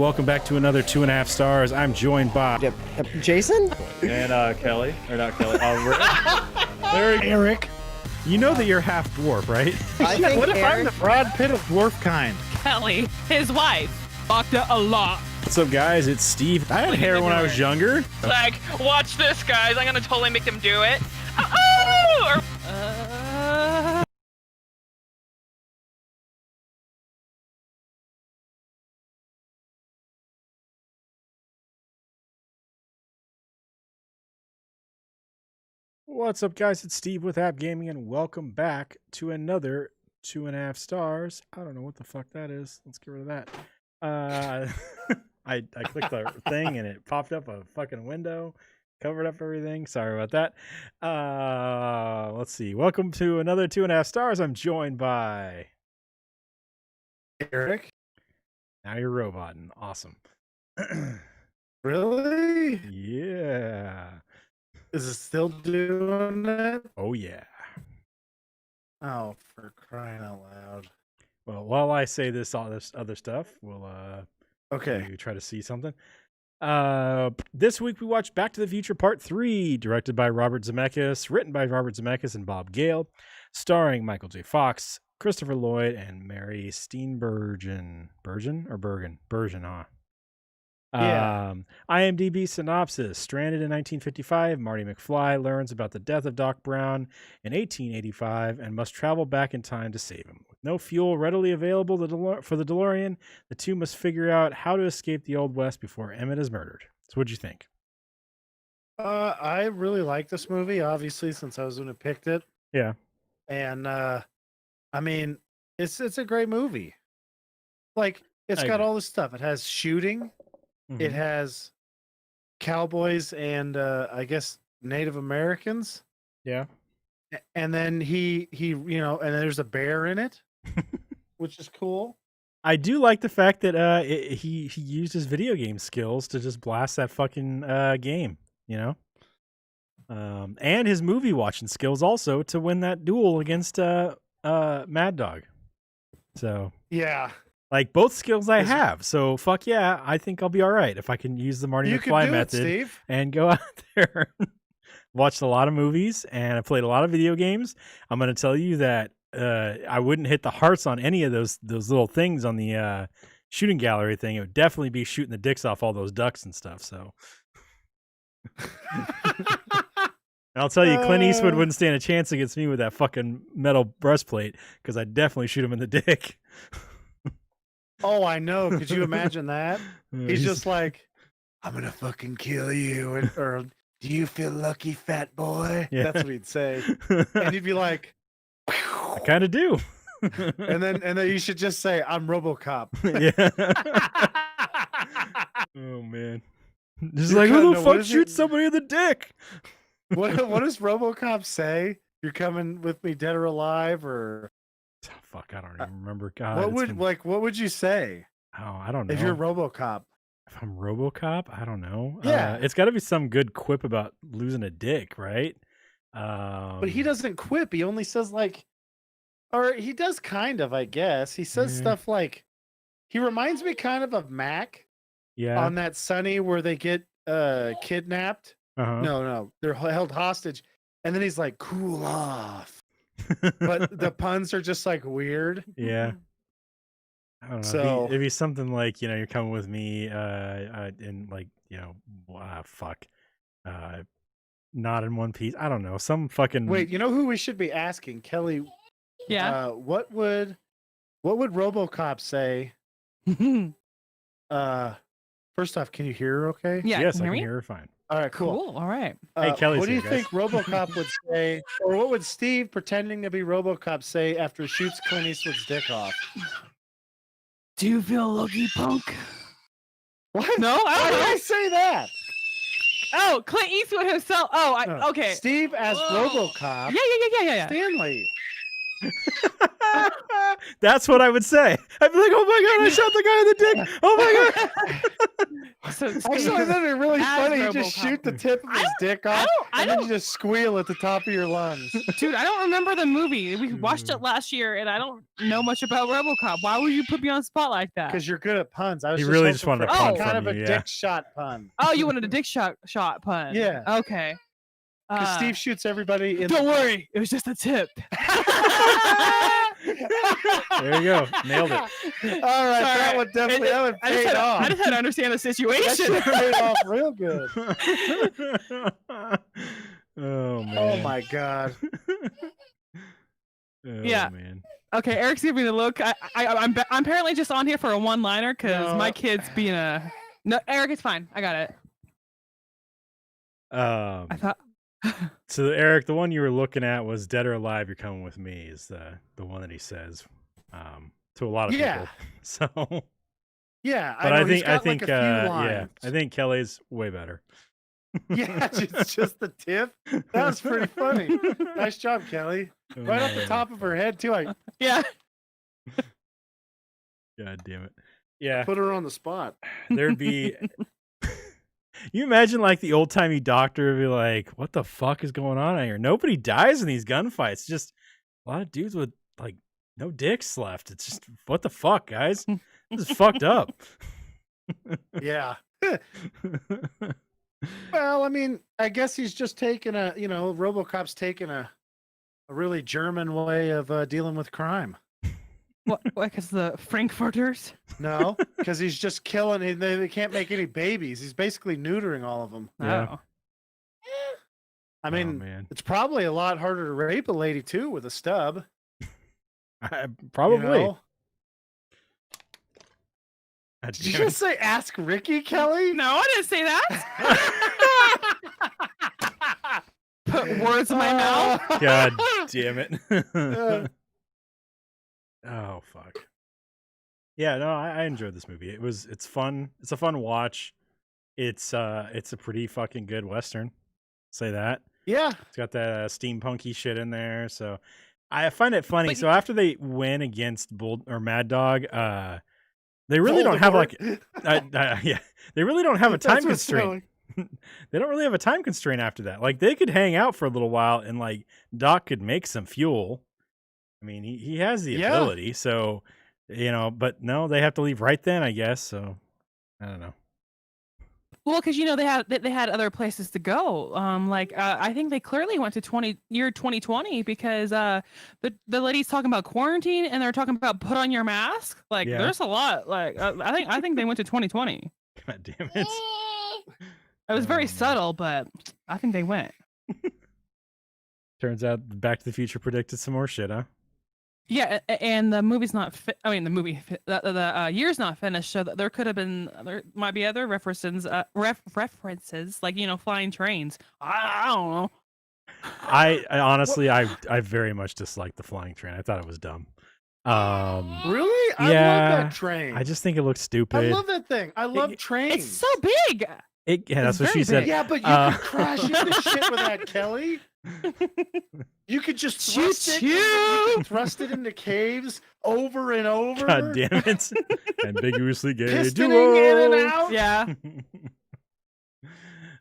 Welcome back to another 2.5 stars. I'm joined by Jason and Kelly, or not Kelly. Erik. You know that you're half dwarf, right? I think What if I'm Erik, the Brad Pitt of dwarf kind? Kelly, his wife, fucked it a lot. What's up, guys? It's Steve. I had hair when I was younger. Like, watch this, guys. I'm gonna totally make them do it. Oh! What's up, guys? It's Steve with App Gaming, and welcome back to another 2.5 stars. I don't know what the fuck that is. Let's get rid of that. I clicked the thing and it popped up a fucking window, covered up everything. Sorry about that. Let's see. Welcome to another 2.5 stars. I'm joined by Erik? Now you're roboting. Awesome. Really? Yeah. Is it still doing it? Oh yeah. Oh, for crying out loud. Well, while I say all this other stuff, we'll Okay. maybe try to see something. This week we watched Back to the Future Part 3, directed by Robert Zemeckis, written by Robert Zemeckis and Bob Gale, starring Michael J. Fox, Christopher Lloyd, and Mary Steenburgen. Bergen, huh? Yeah. IMDb synopsis. Stranded in 1955, Marty McFly learns about the death of Doc Brown in 1885 and must travel back in time to save him. With no fuel readily available for the DeLorean, the two must figure out how to escape the Old West before Emmett is murdered. So what'd you think? I really like this movie, obviously, since I was the one who picked it. Yeah. And I mean, it's a great movie. Like, it's I got agree. all this stuff. It has shooting. It has cowboys and I guess Native Americans. Yeah. And then he and there's a bear in it, which is cool. I do like the fact that he used his video game skills to just blast that fucking game, you know? And his movie watching skills also to win that duel against Mad Dog. So Yeah. like both skills I have. So fuck yeah, I think I'll be all right if I can use the Marty You can McFly do it, method Steve. and go out there. Watched a lot of movies and I played a lot of video games. I'm going to tell you that I wouldn't hit the hearts on any of those little things on the shooting gallery thing. It would definitely be shooting the dicks off all those ducks and stuff. So and I'll tell you, Clint Eastwood wouldn't stand a chance against me with that fucking metal breastplate because I'd definitely shoot him in the dick. Oh, I know. Could you imagine that? He's just like, I'm gonna fucking kill you, or do you feel lucky, fat boy? Yeah. That's what he'd say, and he'd be like, I kind of do. and then you should just say, I'm RoboCop. Yeah. Oh man. Just You're like, kinda- who the what fuck is shoots it? somebody in the dick? What does RoboCop say? You're coming with me, dead or alive, or Oh, fuck, I don't even remember. God, what it's would been- what would you say Oh, I don't know. if you're RoboCop? If I'm RoboCop, I don't know. Yeah. It's got to be some good quip about losing a dick, right? But he doesn't quip. He only says like, or he does kind of, I guess. He says Yeah. stuff like, he reminds me kind of Mac Yeah. on that Sunny where they get kidnapped. Uh-huh. No, they're held hostage, and then he's like, cool off. But the puns are just like weird. Yeah. I don't know. So- It'd be something like, you're coming with me, and like, fuck, not in one piece. I don't know. Some fucking Wait, you know who we should be asking, Kelly? Yeah. What would RoboCop say? First off, can you hear her okay? Yeah. Yes, I can can you hear her fine. All right, cool. Cool. All right. Hey, Kelly's what do you here, guys. think RoboCop would say, or what would Steve pretending to be RoboCop say after he shoots Clint Eastwood's dick off? Do you feel lucky, punk? What? No, Why I did don't I know. say that? Oh, Clint Eastwood himself. Oh, No. okay. Steve as Whoa. RoboCop. Yeah. Stanley. That's what I would say. I'd be like, "Oh my god, I shot the guy in the dick! Oh my god!" Actually, that'd be really As funny. You just RoboCop. shoot the tip of his dick off, and then you just squeal at the top of your lungs. Dude, I don't remember the movie. We watched it last year, and I don't know much about RoboCop. Why would you put me on the spot like that? Because you're good at puns. I was He just really just hoping wanted for a pun kind from of you, a yeah. dick shot pun. Oh, you wanted a dick shot pun? Yeah. Okay. Because Steve shoots everybody in Don't worry, it was just a tip. There you go, nailed it. All right, that would definitely that would I just paid off. had to understand the That situation. should paid off real good. Oh man. Oh my god. Oh, Yeah. man. Okay, Eric's giving me the look. I'm apparently just on here for a one-liner because No. my kid's being a. No, Eric, it's fine. I got it. I thought. So Eric, the one you were looking at was "Dead or Alive, You're Coming with Me" is the one that he says to a lot of Yeah. people. So, Yeah, but know, I he's think got, like, a few yeah, lines. I think Kelly's way better. Yeah, it's just the tip. That was pretty funny. Nice job, Kelly. Right off the top of her head too. I Yeah. God damn it. Yeah, put her on the spot. there'd be. You imagine like the old timey doctor would be like, "What the fuck is going on out here? Nobody dies in these gunfights. Just a lot of dudes with like no dicks left. It's just what the fuck, guys? This is fucked up." Yeah. Well, I mean, I guess he's just taking RoboCop's taking a really German way of dealing with crime. What? Because the Frankfurters. No, because he's just killing. They can't make any babies. He's basically neutering all of them. Yeah. Oh. I mean, man. it's probably a lot harder to rape a lady too with a stub. Probably. You know? God Did you damn it. just say ask Ricky, Kelly? No, I didn't say that. Put words in my mouth. God damn it. Uh, Oh fuck. Yeah, no, I enjoyed this movie. It's fun. It's a fun watch. It's a pretty fucking good Western. Say that. Yeah. It's got that steampunky shit in there. So I find it funny. But So after they win against Mad Dog, they really don't have like yeah, they really don't have a time That's what's constraint. They don't really have a time constraint after that. Like they could hang out for a little while and like Doc could make some fuel. I mean, he has the Yeah. ability, so but no, they have to leave right then, I guess. So I don't know. Well, because they had other places to go. I think they clearly went to year 2020 because the lady's talking about quarantine and they're talking about put on your mask. Like, Yeah. there's a lot. Like, I think they went to 2020. God damn it. It was Oh, very man. subtle, but I think they went. Turns out Back to the Future predicted some more shit, huh? Yeah, and the movie's not. The year's not finished, so there might be other references, like flying trains. I don't know. I honestly, I very much disliked the flying train. I thought it was dumb. Really? I Yeah, love that train. I just think it looked stupid. I love that thing. I love trains. It's so big. Yeah, that's it's what she very said. big. Yeah, but you Uh, could crash into shit with that, Kelly. You could just Choo thrust it, choo. thrust it into caves over and over. God damn it. Ambiguously gay Pistoning in and out. Yeah,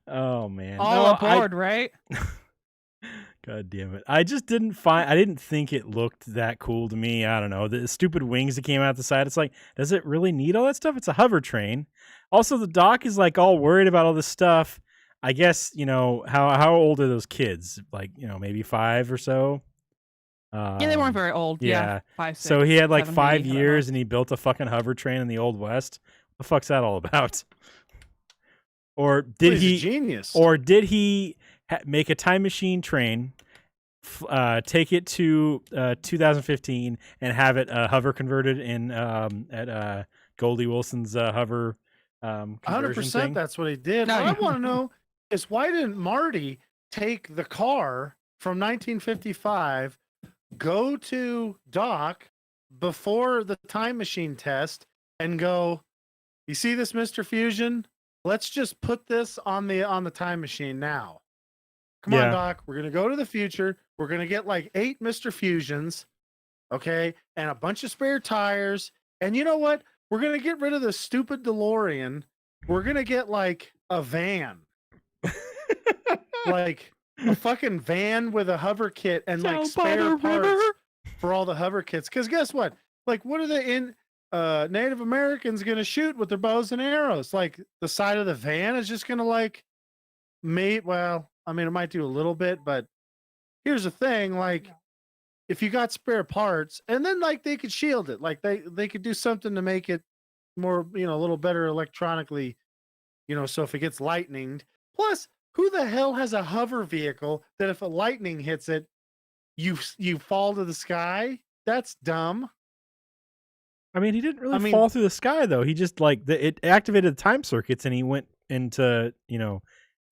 Oh man. all No, aboard, right? God damn it. I just I didn't think it looked that cool to me. I don't know. The stupid wings that came out the side. It's like, does it really need all that stuff? It's a hover train. Also, the doc is like all worried about all this stuff. I guess, how old are those kids? Like, maybe 5 or so. Yeah, they weren't very old. Yeah, 5, 6. So he had like 7, 5 maybe, I don't know. years and he built a fucking hover train in the Old West. What the fuck's that all about? Or did He's a he genius? Or did he make a time machine train, take it to 2015, and have it hover converted in at Goldie Wilson's hover 100%. thing? That's what he did. No, What I you- want to know is why didn't Marty take the car from 1955, go to Doc before the time machine test, and go, "You see this, Mr. Fusion? Let's just put this on the time machine now. Come Yeah. on, Doc. We're gonna go to the future. We're gonna get like 8 Mr. Fusions, okay, and a bunch of spare tires. And you know what? We're gonna get rid of the stupid DeLorean. We're gonna get like a van, like a fucking van with a hover kit and like Down by spare the parts river. for all the hover kits. Because guess what? Like, what are the Native Americans gonna shoot with their bows and arrows? Like the side of the van is just gonna like well, I mean, it might do a little bit, but here's the thing, like if you got spare parts and then like they could shield it, like they could do something to make it more, a little better electronically, so if it gets lightninged. Plus, who the hell has a hover vehicle that if a lightning hits it, you fall to the sky? That's dumb. I mean, he didn't really I mean- fall through the sky though. He just like it activated the time circuits and he went into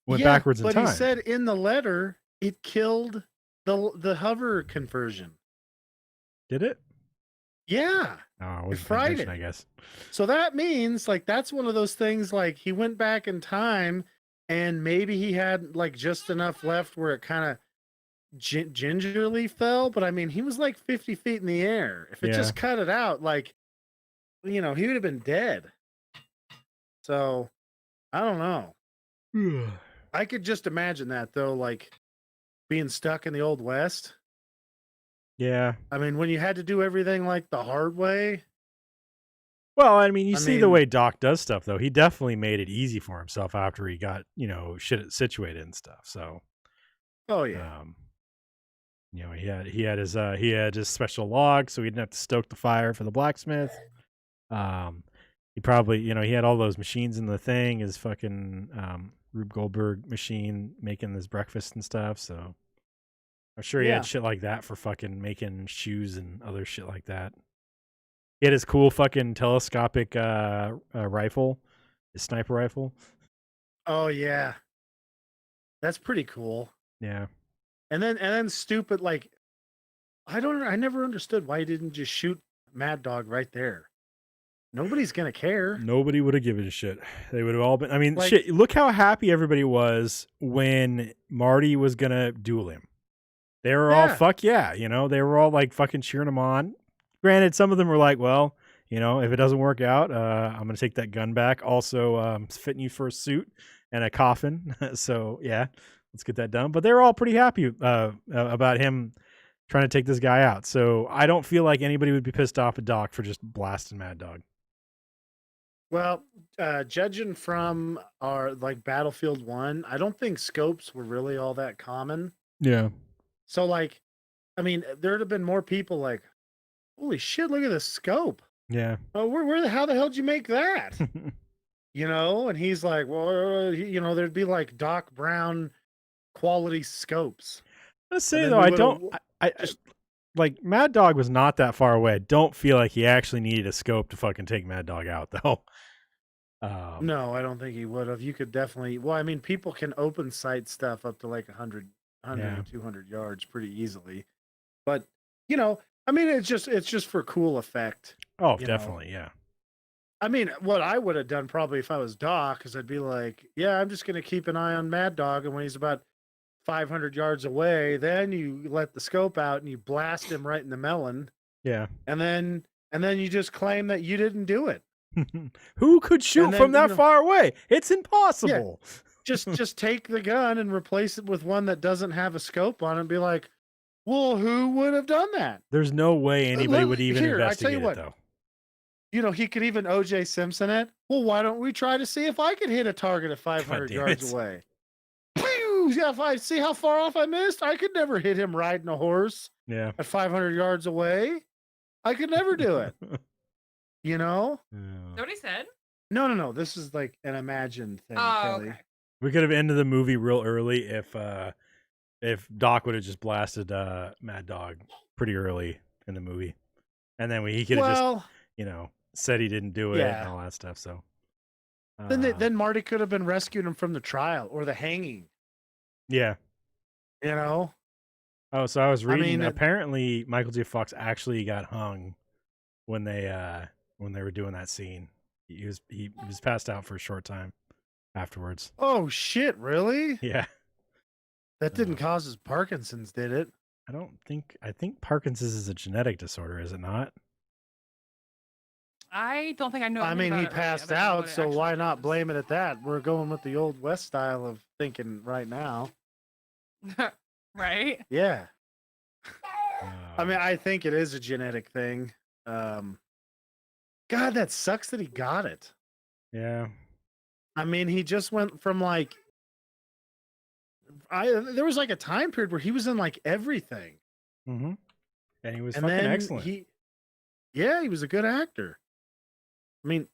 went Yeah, backwards in but time. he said in the letter it killed the hover conversion. Did it? Yeah. Oh, I wasn't paying fried attention, it. I guess. So that means like that's one of those things like he went back in time and maybe he had like just enough left where it kind of gingerly fell. But I mean, he was like 50 feet in the air. If it Yeah. just cut it out, like, he would have been dead. So I don't know. I could just imagine that though, like being stuck in the Old West. Yeah. I mean, when you had to do everything like the hard way. Well, I mean, you I see the mean- way Doc does stuff, though. He definitely made it easy for himself after he got, shit situated and stuff. So, Oh yeah. he had his special log, so he didn't have to stoke the fire for the blacksmith. He probably, he had all those machines in the thing, his fucking Rube Goldberg machine making his breakfast and stuff. So, I'm sure he Yeah. had shit like that for fucking making shoes and other shit like that. He had his cool fucking telescopic rifle, his sniper rifle. Oh yeah. That's pretty cool. Yeah. And then stupid, like I never understood why he didn't just shoot Mad Dog right there. Nobody's gonna care. Nobody would have given a shit. They would have all been. I mean, Like- shit. Look how happy everybody was when Marty was gonna duel him. They were all Yeah. fuck yeah. They were all like fucking cheering him on. Granted, some of them were like, well, if it doesn't work out, I'm gonna take that gun back. Also, it's fitting you for a suit and a coffin. So yeah, let's get that done. But they were all pretty happy about him trying to take this guy out. So I don't feel like anybody would be pissed off at Doc for just blasting Mad Dog. Well, judging from our like Battlefield 1, I don't think scopes were really all that common. Yeah. So like, I mean, there'd have been more people like, holy shit, look at this scope. Yeah. Oh, how the hell did you make that? And he's like, well, there'd be like Doc Brown quality scopes. Let's say then though, we I would've don't. I just- like Mad Dog was not that far away. I don't feel like he actually needed a scope to fucking take Mad Dog out, though. No, I don't think he would have. You could definitely. Well, I mean, people can open sight stuff up to like 100 Yeah. or 200 yards pretty easily. But I mean, it's just for cool effect. Oh, you know. definitely, yeah. I mean, what I would have done probably if I was Doc is I'd be like, yeah, I'm just going to keep an eye on Mad Dog, and when he's about 500 yards away, then you let the scope out and you blast him right in the melon, Yeah. and then you just claim that you didn't do it. Who could shoot And then, from that far away? It's impossible. Just take the gun and replace it with one that doesn't have a scope on it and be like, well, who would have done that? There's no way anybody would even Here, I tell investigate you it, what. though. He could even O.J. Simpson it. Well, why don't we try to see if I could hit a target at 500 damn yards it. away? Pew! Yeah, if I see how far off I missed, I could never hit him riding a horse Yeah. at 500 yards away. I could never do it. Is Yeah. that what he said? No. This is like an imagined thing, Oh, Kelly. okay. We could have ended the movie real early if Doc would have just blasted Mad Dog pretty early in the movie, and then he could have Well, just said he didn't do it Yeah. and all that stuff. So then Marty could have been rescuing him from the trial or the hanging. yeah. Oh, so I was reading. mean, Apparently, Michael J. Fox actually got hung when they were doing that scene. He was passed out for a short time afterwards. Oh shit! Really? Yeah. That didn't cause his Parkinson's, did it? I think Parkinson's is a genetic disorder, is it not? I don't think I know. I anything mean, about he it really. I passed don't know out, what it so actually why not is. blame it at that? We're going with the old West style of thinking right now. Right? Yeah. I mean, Um, I think it is a genetic thing. God, that sucks that he got it. yeah. I mean, he just went from like there was like a time period where he was in like everything. Mm-hmm. And he was And fucking then excellent. he was a good actor. I mean,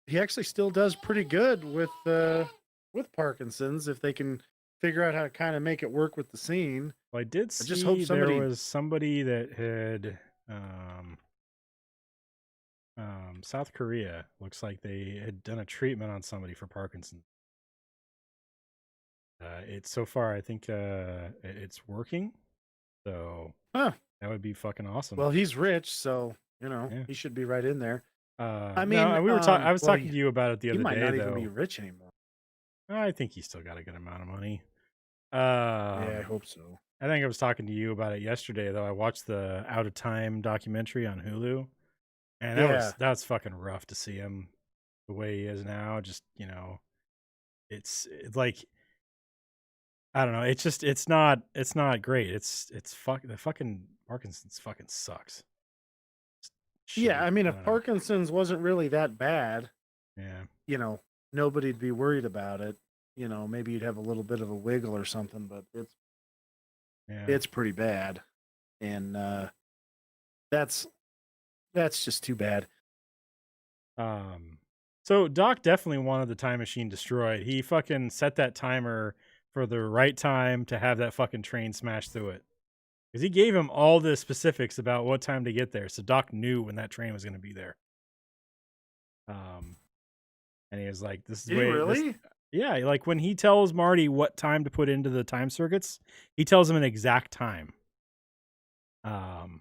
he actually still does pretty good with Parkinson's if they can figure out how to kind of make it work with the scene. Well, I did I just hope see there somebody was somebody that had South Korea. Looks like they had done a treatment on somebody for Parkinson's. It's so far, I think it's working. So Huh. that would be fucking awesome. Well, he's rich, so Yeah. he should be right in there. I No, mean, we were talking. I was well, talking to you about it the he other might day, not though. even be rich anymore. I think he's still got a good amount of money. Yeah, I hope so. I think I was talking to you about it yesterday, though. I watched the Out of Time documentary on Hulu, and that was fucking rough to see him the way he is now. Just it's like I don't know. It's not great. The fucking Parkinson's fucking sucks. Yeah, I mean, I if don't know. Parkinson's wasn't really that bad, Yeah. Nobody'd be worried about it. Maybe you'd have a little bit of a wiggle or something, but it's pretty bad, and that's just too bad. So Doc definitely wanted the time machine destroyed. He fucking set that timer for the right time to have that fucking train smash through it. Because he gave him all the specifics about what time to get there. So Doc knew when that train was going to be there. And he was like, this is Did he really? Yeah, like when he tells Marty what time to put into the time circuits, he tells him an exact time. And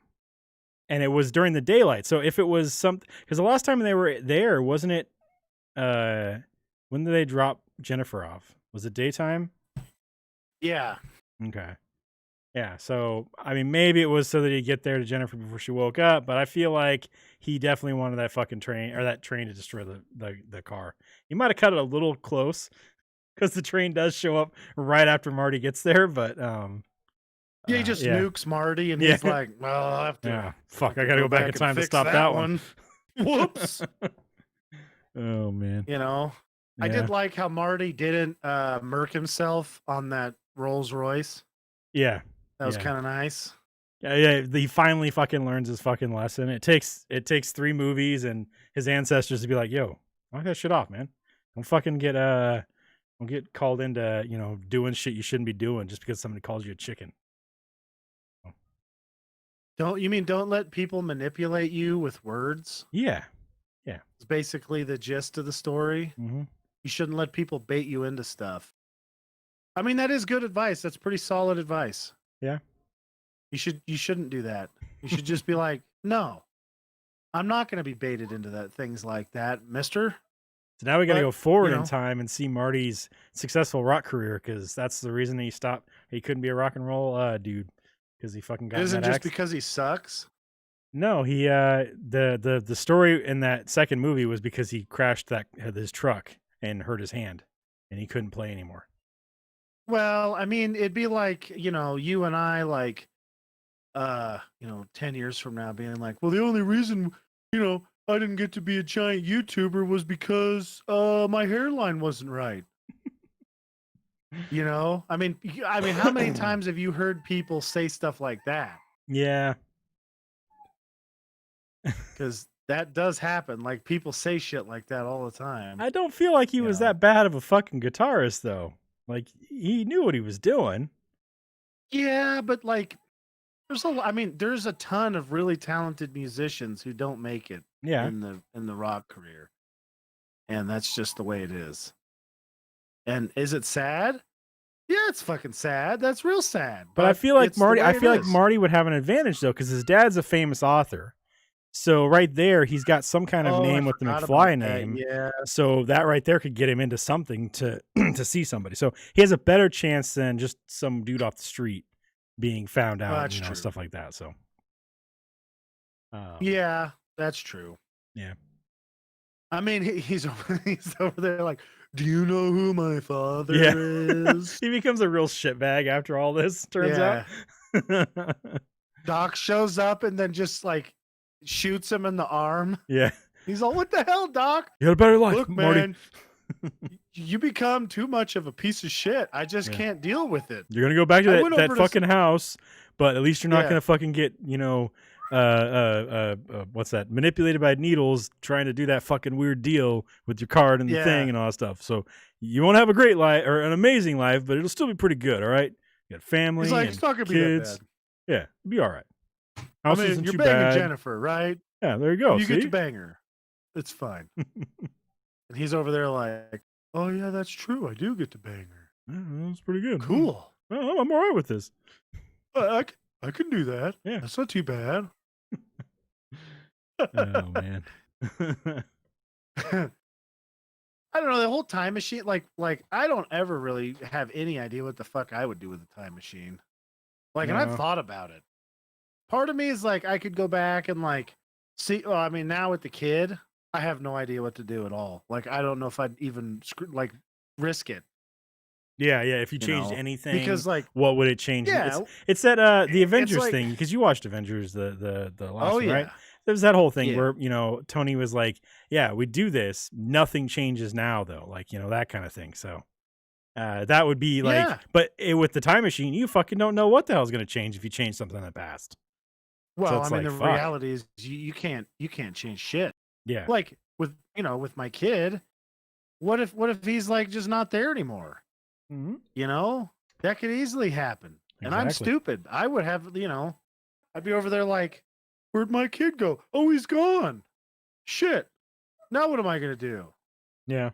it was during the daylight. So if it was something, because the last time they were there, wasn't it? When did they drop Jennifer off? Was it daytime? Yeah. Okay. Yeah. So I mean, maybe it was so that he'd get there to Jennifer before she woke up. But I feel like he definitely wanted that fucking train to destroy the car. He might have cut it a little close because the train does show up right after Marty gets there. But he just nukes Marty, and he's like, "Well, I'll have to." Yeah, fuck! I gotta go back in time to stop that one. Whoops! Oh man! I did like how Marty didn't murk himself on that Rolls Royce. Yeah, that was kind of nice. Yeah. He finally fucking learns his fucking lesson. It takes 3 movies and his ancestors to be like, "Yo, knock that shit off, man! Don't fucking don't get called into doing shit you shouldn't be doing just because somebody calls you a chicken." Don't let people manipulate you with words? Yeah. It's basically the gist of the story. Mm-hmm. You shouldn't let people bait you into stuff. I mean, that is good advice. That's pretty solid advice. Yeah. You shouldn't do that. You should just be like, no, I'm not going to be baited into things like that, mister. So now we got to go forward in time and see Marty's successful rock career, because that's the reason he stopped. He couldn't be a rock and roll dude because he fucking got. It isn't just because he sucks. No, he the story in that second movie was because he crashed his truck and hurt his hand, and he couldn't play anymore. Well, I mean, it'd be like you and I, like 10 years from now, being like, well, the only reason I didn't get to be a giant YouTuber was because my hairline wasn't right. I mean, how many times have you heard people say stuff like that? Yeah. Because that does happen. Like, people say shit like that all the time. I don't feel like he was that bad of a fucking guitarist, though. Like, he knew what he was doing. Yeah, but like, there's a ton of really talented musicians who don't make it in the rock career. And that's just the way it is. And is it sad? Yeah, it's fucking sad. That's real sad. But I feel like Marty would have an advantage, though, because his dad's a famous author. So right there, he's got some kind of name with the McFly name. Yeah. So that right there could get him into something to see somebody. So he has a better chance than just some dude off the street being found out, that's true. stuff like that. So, Yeah, that's true. Yeah. I mean, he's over there like, do you know who my father Yeah. is? He becomes a real shitbag after all this, turns out. Doc shows up and then just like shoots him in the arm. Yeah. He's all, what the hell, Doc? You had a better life, Look, Marty. man, you become too much of a piece of shit. I just can't deal with it. You're gonna go back to I went that over to fucking house, but at least you're not Yeah. gonna fucking get, what's that? Manipulated by needles, trying to do that fucking weird deal with your card and the thing and all that stuff. So you won't have a great life or an amazing life, but it'll still be pretty good. All right. You got family, He's like, and it's not gonna be that kids. bad. Yeah, it'll be all right. I House mean, isn't you're too banging bad. Jennifer, right? Yeah, there you go. You get to See? bang her. It's fine. And he's over there like, oh yeah, that's true. I do get to bang her. Yeah, that's pretty good. Cool. Well, I'm all right with this. I can do that. Yeah. That's not too bad. Oh man. I don't know, the whole time machine, like I don't ever really have any idea what the fuck I would do with a time machine. Like, and I've No. thought about it. Part of me is like, I could go back and like see. Well, I mean, now with the kid, I have no idea what to do at all. Like, I don't know if I'd even like risk it. Yeah. If you You changed know, anything, because like, what would it change? yeah, It's that the Avengers like- thing, because you watched Avengers the last oh one, yeah, right? There was that whole thing Yeah. where Tony was like, "Yeah, we do this. Nothing changes now, though." Like that kind of thing. So that would be like, Yeah. but with the time machine, you fucking don't know what the hell's going to change if you change something in the past. Well, it's I mean, like, the fuck. reality is you can't change shit. Yeah. Like with with my kid, what if he's like just not there anymore? Mm-hmm. That could easily happen. And I'm Exactly. stupid. I would have, I'd be over there like, where'd my kid go? Oh, he's gone. Shit. Now what am I gonna do? Yeah.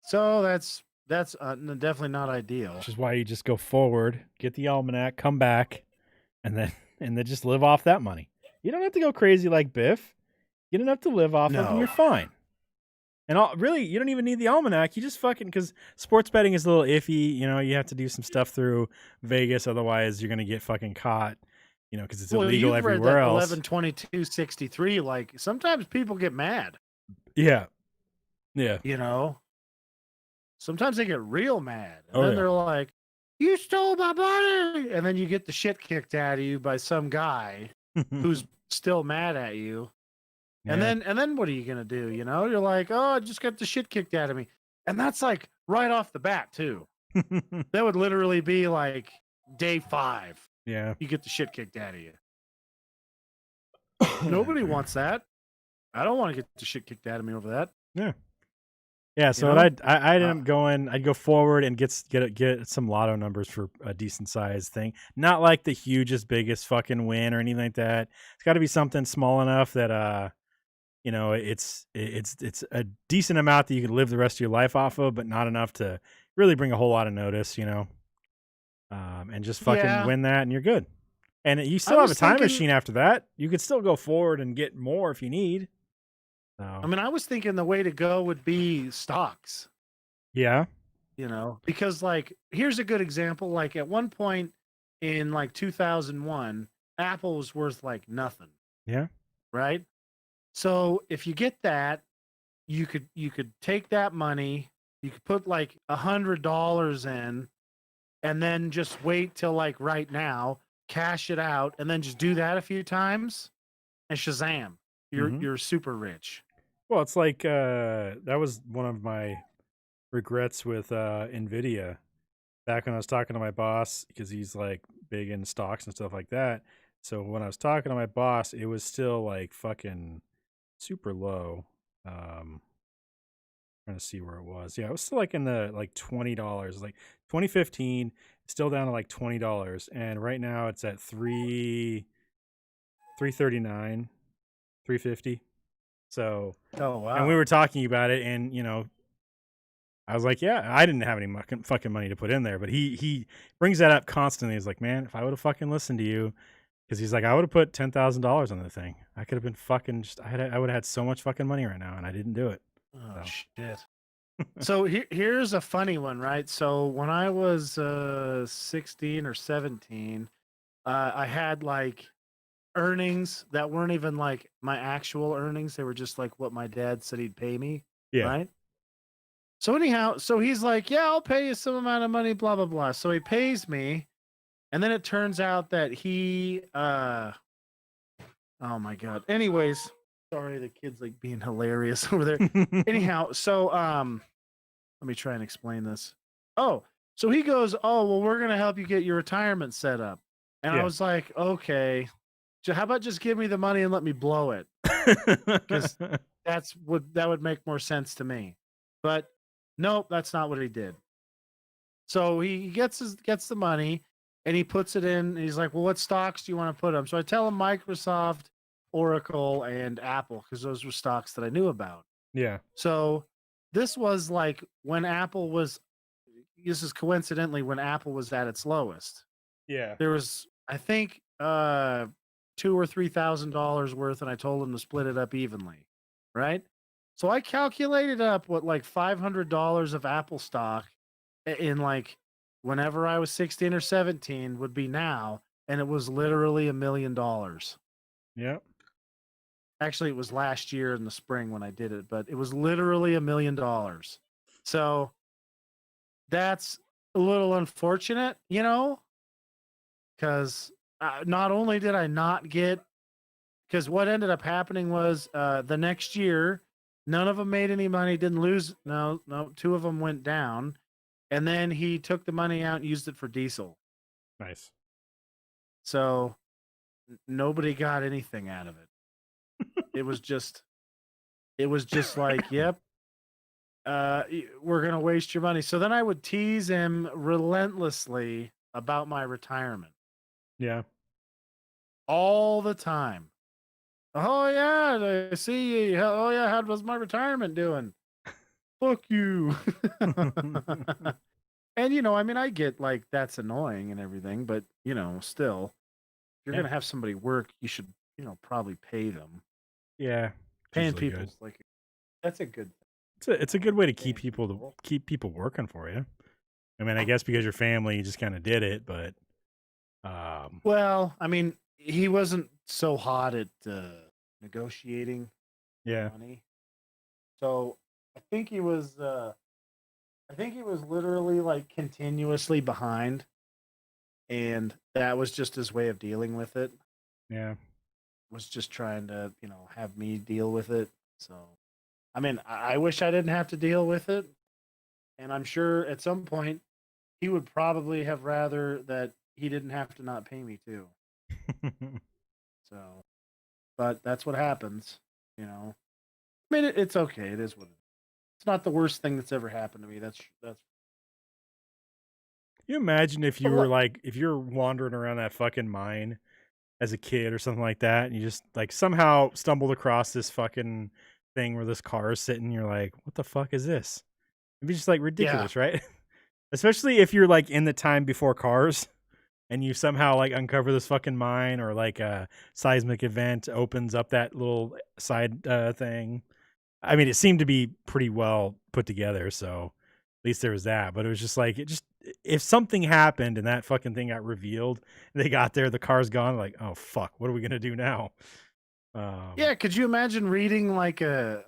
So that's definitely not ideal. Which is why you just go forward, get the almanac, come back, and then just live off that money. You don't have to go crazy like Biff. Get enough to live off of, and No. you're fine. And really, you don't even need the almanac. You just fucking, because sports betting is a little iffy. You have to do some stuff through Vegas, otherwise you're gonna get fucking caught. Because it's illegal you've read everywhere that else. 11/22/63. Like sometimes people get mad. Yeah. Sometimes they get real mad, and Oh, then yeah. they're like, "You stole my money," and then you get the shit kicked out of you by some guy who's still mad at you. And then what are you gonna do? You're like, oh, I just got the shit kicked out of me, and that's like right off the bat too. That would literally be like day 5. Yeah. You get the shit kicked out of you. Nobody wants that. I don't want to get the shit kicked out of me over that. Yeah, so know? what I'd end up going, I'd go forward and get some lotto numbers for a decent sized thing. Not like the hugest, biggest fucking win or anything like that. It's got to be something small enough that it's a decent amount that you can live the rest of your life off of, but not enough to really bring a whole lot of notice. And just fucking win that, and you're good. And you still have a was time thinking- machine after that. You could still go forward and get more if you need. So, I mean, I was thinking the way to go would be stocks. yeah. Because like here's a good example. Like at one point in like 2001, Apple was worth like nothing. Yeah. Right. So if you get that, you could take that money, you could put like $100 in, and then just wait till like right now, cash it out, and then just do that a few times, and shazam, you're super rich. Well, it's like that was one of my regrets with NVIDIA back when I was talking to my boss, because he's like big in stocks and stuff like that. So when I was talking to my boss, it was still like fucking super low. Trying to see where it was. Yeah, it was still like in the like $20. Like 2015, still down to like $20, and right now it's at $339, $350. So, Oh wow. and we were talking about it, and I was like, yeah, I didn't have any fucking money to put in there, but he brings that up constantly. He's like, man, if I would have fucking listened to you, because he's like, I would have put $10,000 on the thing. I could have been fucking I would have had so much fucking money right now, and I didn't do it. Oh So. shit. So here's a funny one, right? So when I was 16 or 17, I had like earnings that weren't even like my actual earnings. They were just like what my dad said he'd pay me, Yeah. right? So anyhow, so he's like, "Yeah, I'll pay you some amount of money, blah blah blah." So he pays me, and then it turns out that he oh my god. Anyways, sorry, the kid's like being hilarious over there. Anyhow, so let me try and explain this. Oh, so he goes, "Oh, well, we're gonna help you get your retirement set up," and I Yeah. was like, "Okay, so how about just give me the money and let me blow it?" Because that would make more sense to me. But nope, that's not what he did. So he gets the money and he puts it in. And he's like, "Well, what stocks do you want to put them?" So I tell him Microsoft, Oracle, and Apple because those were stocks that I knew about. Yeah. So this was like when Apple was. This is coincidentally when Apple was at its lowest. Yeah. There was, I think, $2,000 or $3,000 worth, and I told him to split it up evenly, right? So I calculated up what like $500 of Apple stock in like whenever I was 16 or 17 would be now, and it was literally $1,000,000. Yep. Actually, it was last year in the spring when I did it, but it was literally $1,000,000. So that's a little unfortunate, because not only did I not get, because what ended up happening was the next year, none of them made any money, didn't lose. No, two of them went down. And then he took the money out and used it for diesel. Nice. So nobody got anything out of it. It was just like, yep, we're going to waste your money. So then I would tease him relentlessly about my retirement Yeah. all the time. Oh, yeah, I see you. Oh, yeah, how was my retirement doing? Fuck you. And, I mean, I get like that's annoying and everything, but, still, if you're Yeah. going to have somebody work, you should, probably pay them. Yeah. Paying Usually people good. is like, that's a good It's a good way to Paying keep people people. working for you. I mean, I guess because your family, you just kind of did it, but Well, I mean, he wasn't so hot at negotiating yeah. money. So I think he was literally like continuously behind, and that was just his way of dealing with it. Yeah. Was just trying to, have me deal with it. So I mean, I wish I didn't have to deal with it. And I'm sure at some point he would probably have rather that he didn't have to not pay me too. So, but that's what happens, I mean, it's okay. It is what it is. It's not the worst thing that's ever happened to me. That's. You imagine if you But were what? like if you're wandering around that fucking mine as a kid or something like that, and you just like somehow stumbled across this fucking thing where this car is sitting, you're like, what the fuck is this? It'd be just like Yeah. ridiculous, right? Especially if you're like in the time before cars and you somehow like uncover this fucking mine, or like a seismic event opens up that little side thing. I mean, it seemed to be pretty well put together, so at least there was that. But it was just like, if something happened and that fucking thing got revealed, they got there, the car's gone, like, oh fuck, what are we gonna do now? Yeah. Could you imagine reading like a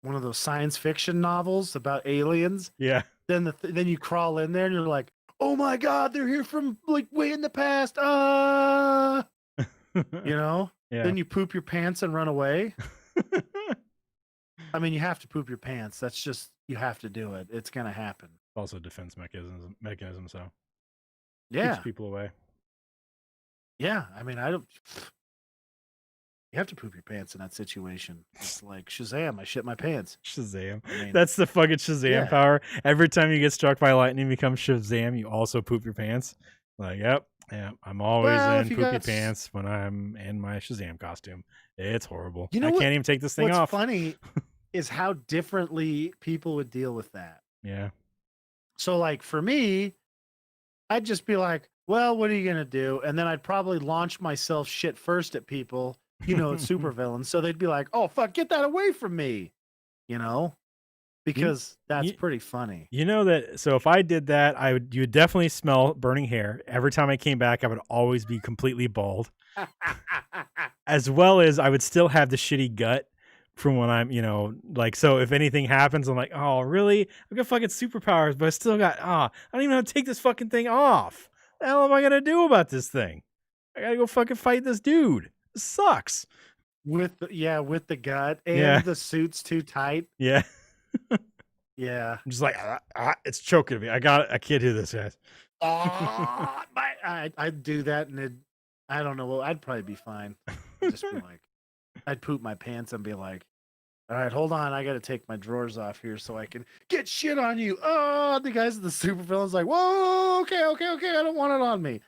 one of those science fiction novels about aliens? Yeah. Then you crawl in there and you're like, oh my god, they're here from like way in the past. Yeah. Then you poop your pants and run away. I mean, you have to poop your pants. That's just, you have to do it. It's gonna happen. Also a defense mechanism, so Yeah. keeps people away. Yeah. I mean, I don't. You have to poop your pants in that situation. It's like Shazam! I shit my pants. Shazam. I mean, That's the fucking Shazam yeah. power. Every time you get struck by lightning, becomes Shazam. You also poop your pants. Like, yep. I'm always Well, if in you poopy got pants when I'm in my Shazam costume. It's horrible. You know I what? can't even take this thing What's off. funny is how differently people would deal with that. Yeah. So, like for me, I'd just be like, "Well, what are you gonna do?" And then I'd probably launch myself shit first at people, at supervillains. So they'd be like, "Oh fuck, get that away from me," you know. because that's you- pretty funny. You know that. So if I did that, you would definitely smell burning hair. Every time I came back, I would always be completely bald, as well as I would still have the shitty gut from when I'm, like, so if anything happens, I'm like, oh, really? I've got fucking superpowers, but I still got, I don't even know how to take this fucking thing off. What the hell am I going to do about this thing? I got to go fucking fight this dude. This sucks. with the gut and Yeah. the suit's too tight. Yeah. Yeah. I'm just like, it's choking me. I can't do this, guys. I'd do that and I don't know. Well, I'd probably be fine. I'd just be like, I'd poop my pants and be like, all right, hold on. I got to take my drawers off here so I can get shit on you. Oh, the guys at the super villains like, whoa, okay. I don't want it on me.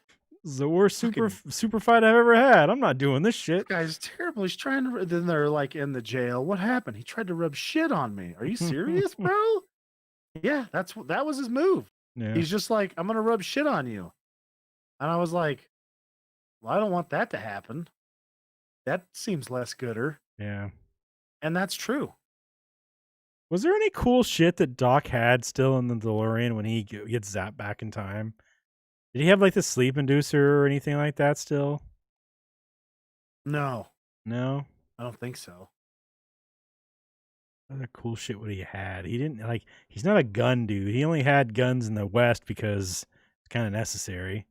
This is the worst super fight I've ever had. I'm not doing this shit. This guy's terrible. He's trying to. Then they're like in the jail. What happened? He tried to rub shit on me. Are you serious, bro? Yeah, that was his move. Yeah. He's just like, I'm gonna rub shit on you, and I was like, well, I don't want that to happen. That seems less gooder, Yeah. and that's true. Was there any cool shit that Doc had still in the DeLorean when he gets zapped back in time? Did he have like the sleep inducer or anything like that still? No, No. I don't think so. What other cool shit would he had? He didn't like. He's not a gun dude. He only had guns in the West because it's kind of necessary.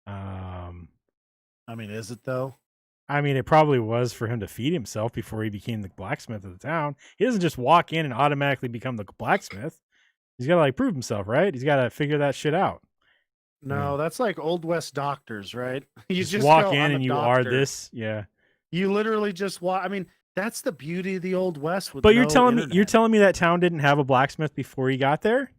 I mean, is it though? I mean, it probably was for him to feed himself before he became the blacksmith of the town. He doesn't just walk in and automatically become the blacksmith. He's got to like prove himself, right? He's got to figure that shit out. No, that's like Old West doctors, right? You just walk go, in "I'm a and you are doctor." this. Yeah. You literally just walk. I mean, that's the beauty of the Old West. With But you're no telling internet. me that town didn't have a blacksmith before he got there?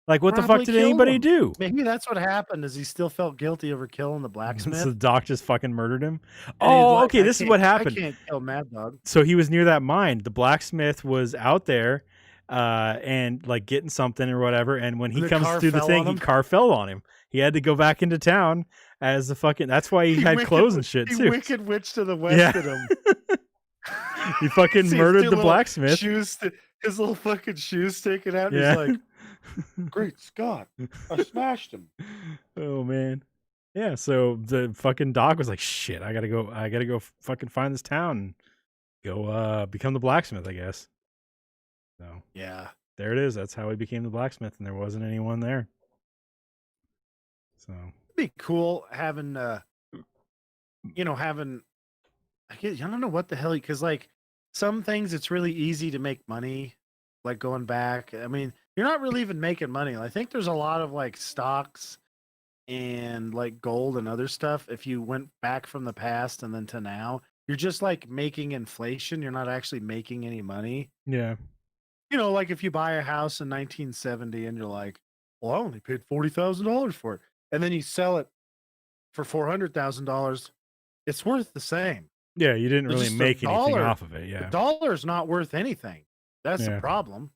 Like, what the fuck Probably did killed anybody him. do? Maybe that's what happened. Is he still felt guilty over killing the blacksmith? So the Doc just fucking murdered him. And he's Oh, like, okay. This is what happened. I can't kill Mad Dog. So he was near that mine. The blacksmith was out there, and like getting something or whatever. And when he The comes car through the fell thing, on him? car fell on him. He had to go back into town as the fucking. That's why he had clothes and shit He too. wicked witch to the west Yeah. of him. He fucking See his murdered two the little blacksmith. His little fucking shoes sticking out. And Yeah. He's like, great Scott, I smashed him. Oh man. Yeah, so the fucking Doc was like, shit, I gotta go fucking find this town and go become the blacksmith, I guess. So Yeah. there it is. That's how he became the blacksmith, and there wasn't anyone there. So It'd be cool having I don't know what the hell, because like some things it's really easy to make money, like going back. I mean, you're not really even making money. I think there's a lot of like stocks and like gold and other stuff. If you went back from the past and then to now, you're just like making inflation. You're not actually making any money. yeah. Like if you buy a house in 1970 and you're like, well, I only paid $40,000 for it. And then you sell it for $400,000, it's worth the same. Yeah, you didn't It's really just the make anything dollar- off of it. The Yeah. dollar's not worth anything. That's Yeah. the problem.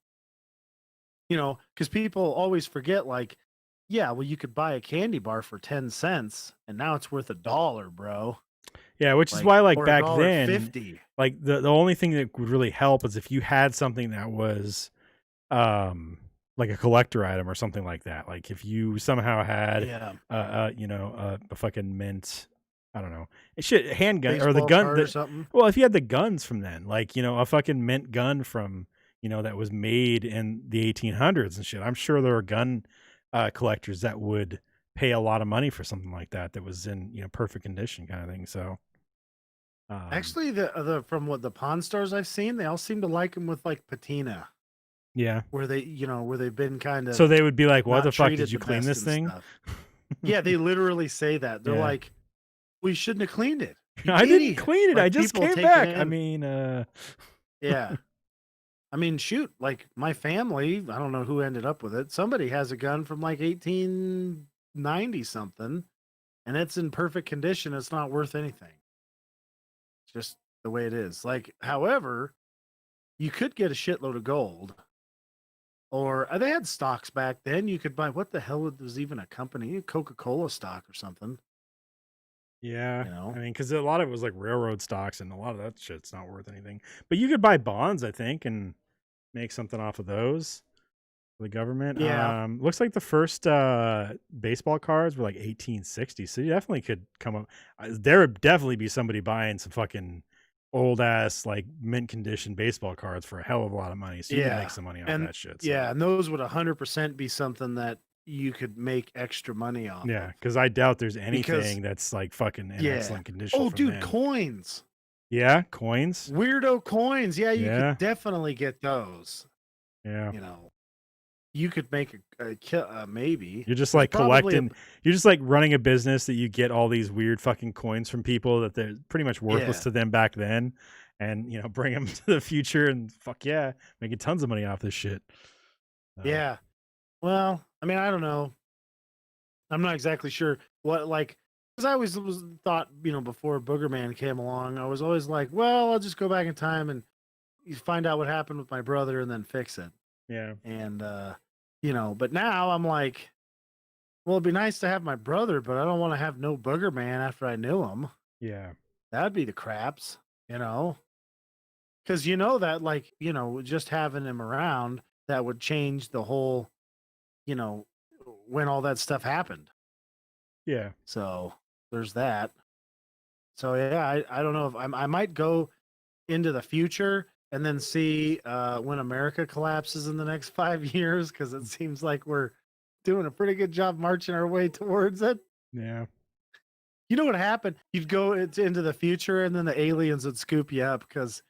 Because people always forget, like, yeah, well, you could buy a candy bar for 10 cents and now it's worth $1, bro. Yeah, which is why like or back then, $1.50. like the only thing that would really help is if you had something that was like a collector item or something like that. Like if you somehow had Yeah. a fucking mint, I don't know, shit, handgun or the Baseball gun card or that, something. well, if you had the guns from then, like, a fucking mint gun from, that was made in the 1800s and shit. I'm sure there are gun collectors that would pay a lot of money for something like that was in, perfect condition kind of thing. So Actually, the from what the Pawn Stars I've seen, they all seem to like them with like patina, yeah. where they've been kind of. So they would be like, what not the fuck, treated did you the clean best this and thing? stuff. Yeah, they literally say that. They're Yeah. like, we shouldn't have cleaned it. You I didn't idiot." clean it. Like, I just people came take it back. I in. mean, Yeah. I mean, shoot, like my family, I don't know who ended up with it. Somebody has a gun from like 1890 something, and it's in perfect condition. It's not worth anything. It's just the way it is. Like, however, you could get a shitload of gold, or they had stocks back then. You could buy, what the hell was even a company? Coca-Cola stock or something. yeah. You know? I mean, because a lot of it was like railroad stocks, and a lot of that shit's not worth anything. But you could buy bonds, I think, and make something off of those for the government. Yeah. Looks like the first baseball cards were like 1860, so you definitely could come up. There would definitely be somebody buying some fucking old ass like mint condition baseball cards for a hell of a lot of money, so you can Yeah. make some money off And that shit. So. yeah, and those would 100% be something that you could make extra money off. Yeah, of. because I doubt there's Because- anything that's like fucking in Yeah. excellent condition. Oh, from dude, then. coins. Yeah, coins. Weirdo coins. Yeah, you Yeah. could definitely get those. Yeah, You know, you could make maybe. you're just There's like probably a- collecting. You're just like running a business that you get all these weird fucking coins from people that they're pretty much worthless Yeah. to them back then, and bring them to the future and fuck yeah, making tons of money off this shit. Yeah. Well, I mean, I don't know. I'm not exactly sure what because I always thought, before Boogerman came along, I was always like, well, I'll just go back in time and find out what happened with my brother and then fix it. Yeah. And but now I'm like, well, it'd be nice to have my brother, but I don't want to have no Boogerman after I knew him. Yeah. That'd be the craps, because that just having him around, that would change the whole, when all that stuff happened. Yeah. So there's that. So yeah, I don't know if I might go into the future and then see when America collapses in the next 5 years, because it seems like we're doing a pretty good job marching our way towards it. Yeah. You know what happened? You'd go into the future, and then the aliens would scoop you up because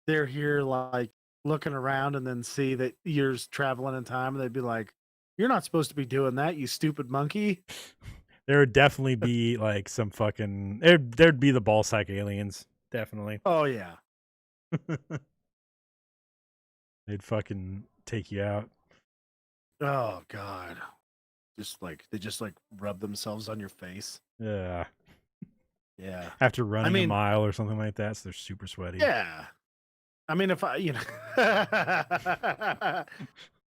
they're here, like looking around, and then see that you're traveling in time, and they'd be like, "You're not supposed to be doing that, you stupid monkey." There would definitely be like some fucking. There'd be the ball sack aliens. Definitely. Oh yeah. They'd fucking take you out. Oh god. They just rub themselves on your face. Yeah. Yeah. After running mean- a mile or something like that, so they're super sweaty. Yeah. I mean, if I,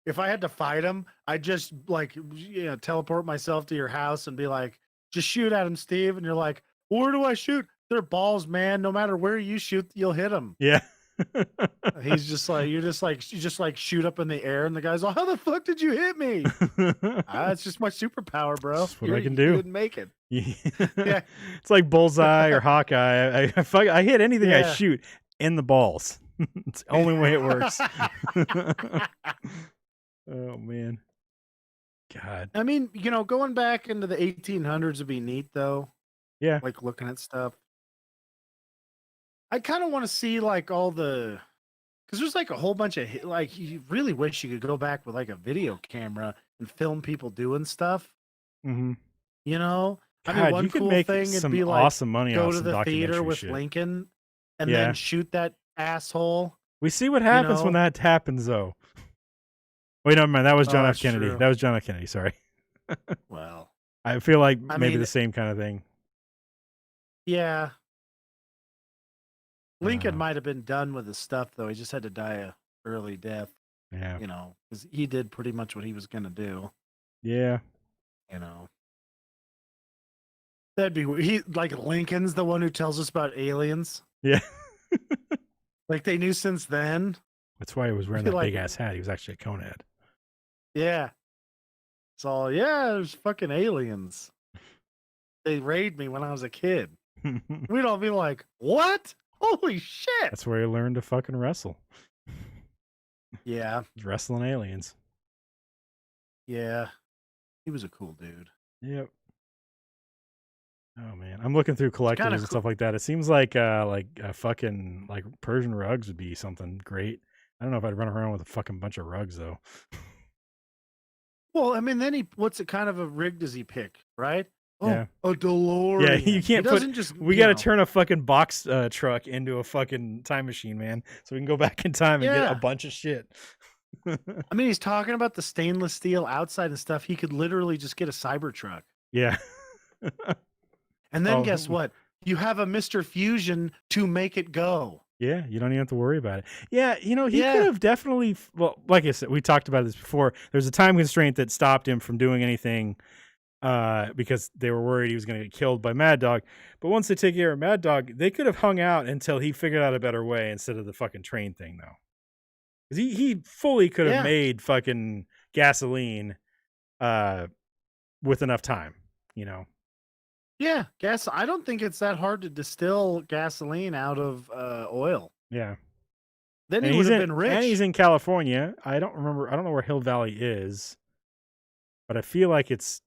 if I had to fight them, I'd just teleport myself to your house and be like, just shoot at him, Steve. And you're like, where do I shoot? They're balls, man. No matter where you shoot, you'll hit them. Yeah. He's just like, you just shoot up in the air, and the guy's like, how the fuck did you hit me? It's just my superpower, bro. That's what I can do. You didn't make it. Yeah. It's like Bullseye or Hawkeye. I hit anything I Yeah. shoot in the balls. It's the only way it works. Oh man. God. I mean, going back into the 1800s would be neat, though. Yeah. Like looking at stuff. I kind of want to see like all the, because there's like a whole bunch of you really wish you could go back with like a video camera and film people doing stuff. Mm-hmm. I God, mean, one you could cool make thing would some be like awesome money go off to some the theater documentary with shit. Lincoln and Yeah. then shoot that asshole. We see what happens when know? that happens, though. Wait, no, mind. That was John F. that's Kennedy. true. That was John F. Kennedy. Sorry. Well, I feel like I maybe mean- the same kind of thing. yeah. Lincoln Uh. might have been done with his stuff, though. He just had to die a early death, Yeah. because he did pretty much what he was going to do. Yeah. That'd be weird. Lincoln's the one who tells us about aliens. Yeah. Like they knew since then. That's why he was wearing feel that like- big ass hat. He was actually a conehead. Yeah. It's all, there's fucking aliens. They raided me when I was a kid. We'd all be like, what? Holy shit. That's where he learned to fucking wrestle. Yeah. He's wrestling aliens. Yeah. He was a cool dude. Yep. Oh man, I'm looking through collectibles kinda and cool. stuff like that. It seems like fucking like Persian rugs would be something great. I don't know if I'd run around with a fucking bunch of rugs though. Well, I mean, then what's it kind of a rig does he pick, right? Oh, Yeah. a DeLorean. Yeah, you can't He put- doesn't just, We got to turn a fucking box truck into a fucking time machine, man, so we can go back in time and get Yeah. a bunch of shit. I mean, he's talking about the stainless steel outside and stuff. He could literally just get a Cybertruck. Yeah. And then Oh. guess what? You have a Mr. Fusion to make it go. Yeah, you don't even have to worry about it. Yeah, he Yeah. could have definitely. Well, like I said, we talked about this before. There's a time constraint that stopped him from doing anything because they were worried he was going to get killed by Mad Dog. But once they take care of Mad Dog, they could have hung out until he figured out a better way instead of the fucking train thing, though. 'Cause he fully could have Yeah. made fucking gasoline with enough time, you know. Yeah, gas. I don't think it's that hard to distill gasoline out of oil. Yeah. Then And he would have been and rich. he's in California. I don't know where Hill Valley is, but I feel like it's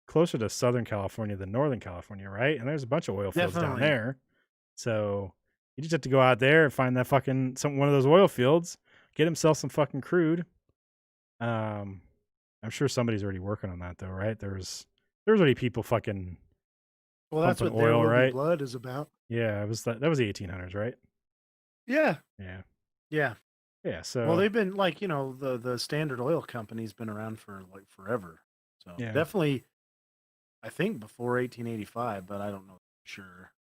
closer to Southern California than Northern California, right? And there's a bunch of oil fields down Definitely. there. So you just have to go out there and find that fucking one of those oil fields, get himself some fucking crude. I'm sure somebody's already working on that though, right? There's already people fucking Well, that's pumping what There oil, Will Be right? Blood is about. Yeah, it was that was the 1800s, right? Yeah. Yeah. Yeah. Yeah, so Well, they've been like, the Standard Oil Company's been around for like forever. So Yeah. definitely, I think before 1885, but I don't know for sure.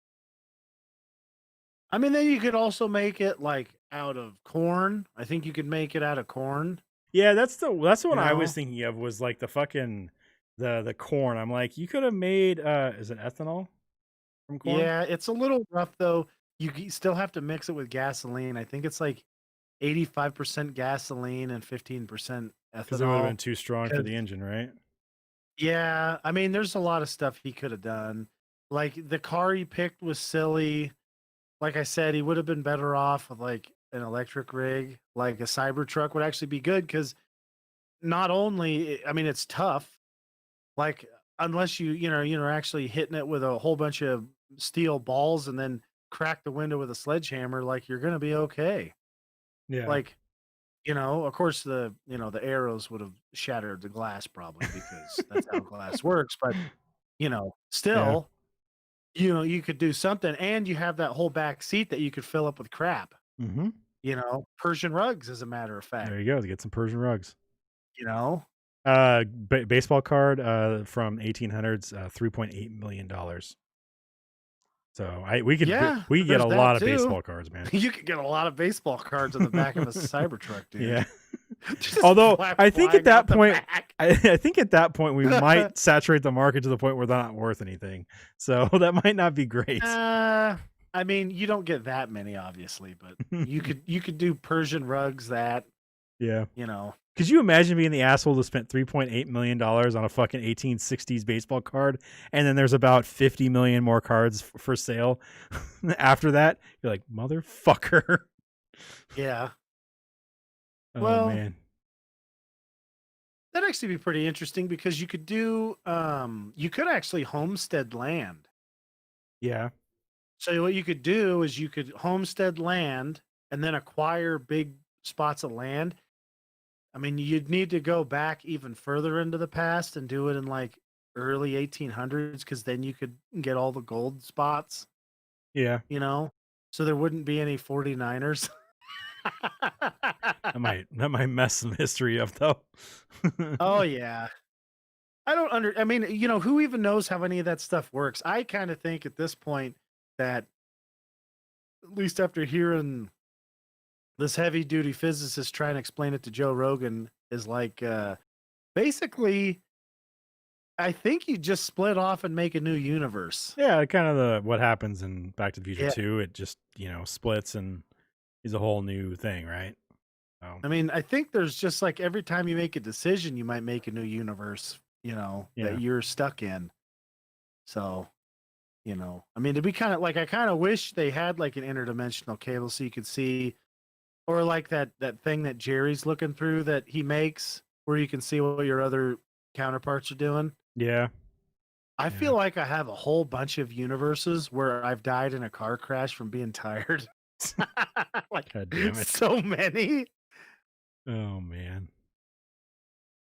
I mean, then you could also make it like out of corn. I think you could make it out of corn. yeah, that's the one I was know? thinking of was like the fucking the corn. I'm like, you could have made is it ethanol from corn? Yeah, it's a little rough though. Still have to mix it with gasoline. I think it's like 85% gasoline and 15% Because it would have been ethanol. too strong for 'Cause- the engine, right? Yeah, I mean, there's a lot of stuff he could have done. Like the car he picked was silly. Like I said, he would have been better off with like an electric rig. Like a Cybertruck would actually be good because not only, I mean, it's tough. Like unless you're actually hitting it with a whole bunch of steel balls and then crack the window with a sledgehammer, like you're gonna be okay. Yeah. Like, of course the arrows would have shattered the glass probably because that's how glass works. But still, you could do something, and you have that whole back seat that you could fill up with crap. Mm-hmm. Persian rugs, as a matter of fact. There you go. To get some Persian rugs. You know, Baseball card from 1800s, $3.8 million. So we could Yeah, we could get there's a that lot of too. baseball cards, man. You could get a lot of baseball cards on the back of a Cybertruck, dude. Yeah. Just Although flat I think flying at that out the point, back. I think at that point we might saturate the market to the point where they're not worth anything. So that might not be great. I mean, you don't get that many, obviously, but you could do Persian rugs that, Yeah. you Could you imagine being the asshole who spent $3.8 million on a fucking 1860s baseball card, and then there's about 50 million more cards for sale after that? You're like, motherfucker. Yeah. Oh, Well, man. that'd actually be pretty interesting because you could do, you could actually homestead land. Yeah. So what you could do is you could homestead land and then acquire big spots of land. I mean, you'd need to go back even further into the past and do it in like early 1800s because then you could get all the gold spots, Yeah. so there wouldn't be any 49ers. That might mess some history up though. Oh yeah. I mean, who even knows how any of that stuff works? I kind of think at this point that, at least after hearing this heavy duty physicist trying to explain it to Joe Rogan, is like basically I think you just split off and make a new universe. Yeah, kind of what happens in Back to the Future Yeah. 2. It just, splits and is a whole new thing, right? So, I mean, I think there's just like every time you make a decision, you might make a new universe, Yeah. that you're stuck in. So, I mean, to be kind of like, I kind of wish they had like an interdimensional cable so you could see, or like that thing that Jerry's looking through that he makes where you can see what your other counterparts are doing. yeah. I feel like I have a whole bunch of universes where I've died in a car crash from being tired. Like, God damn it. so many. Oh, man.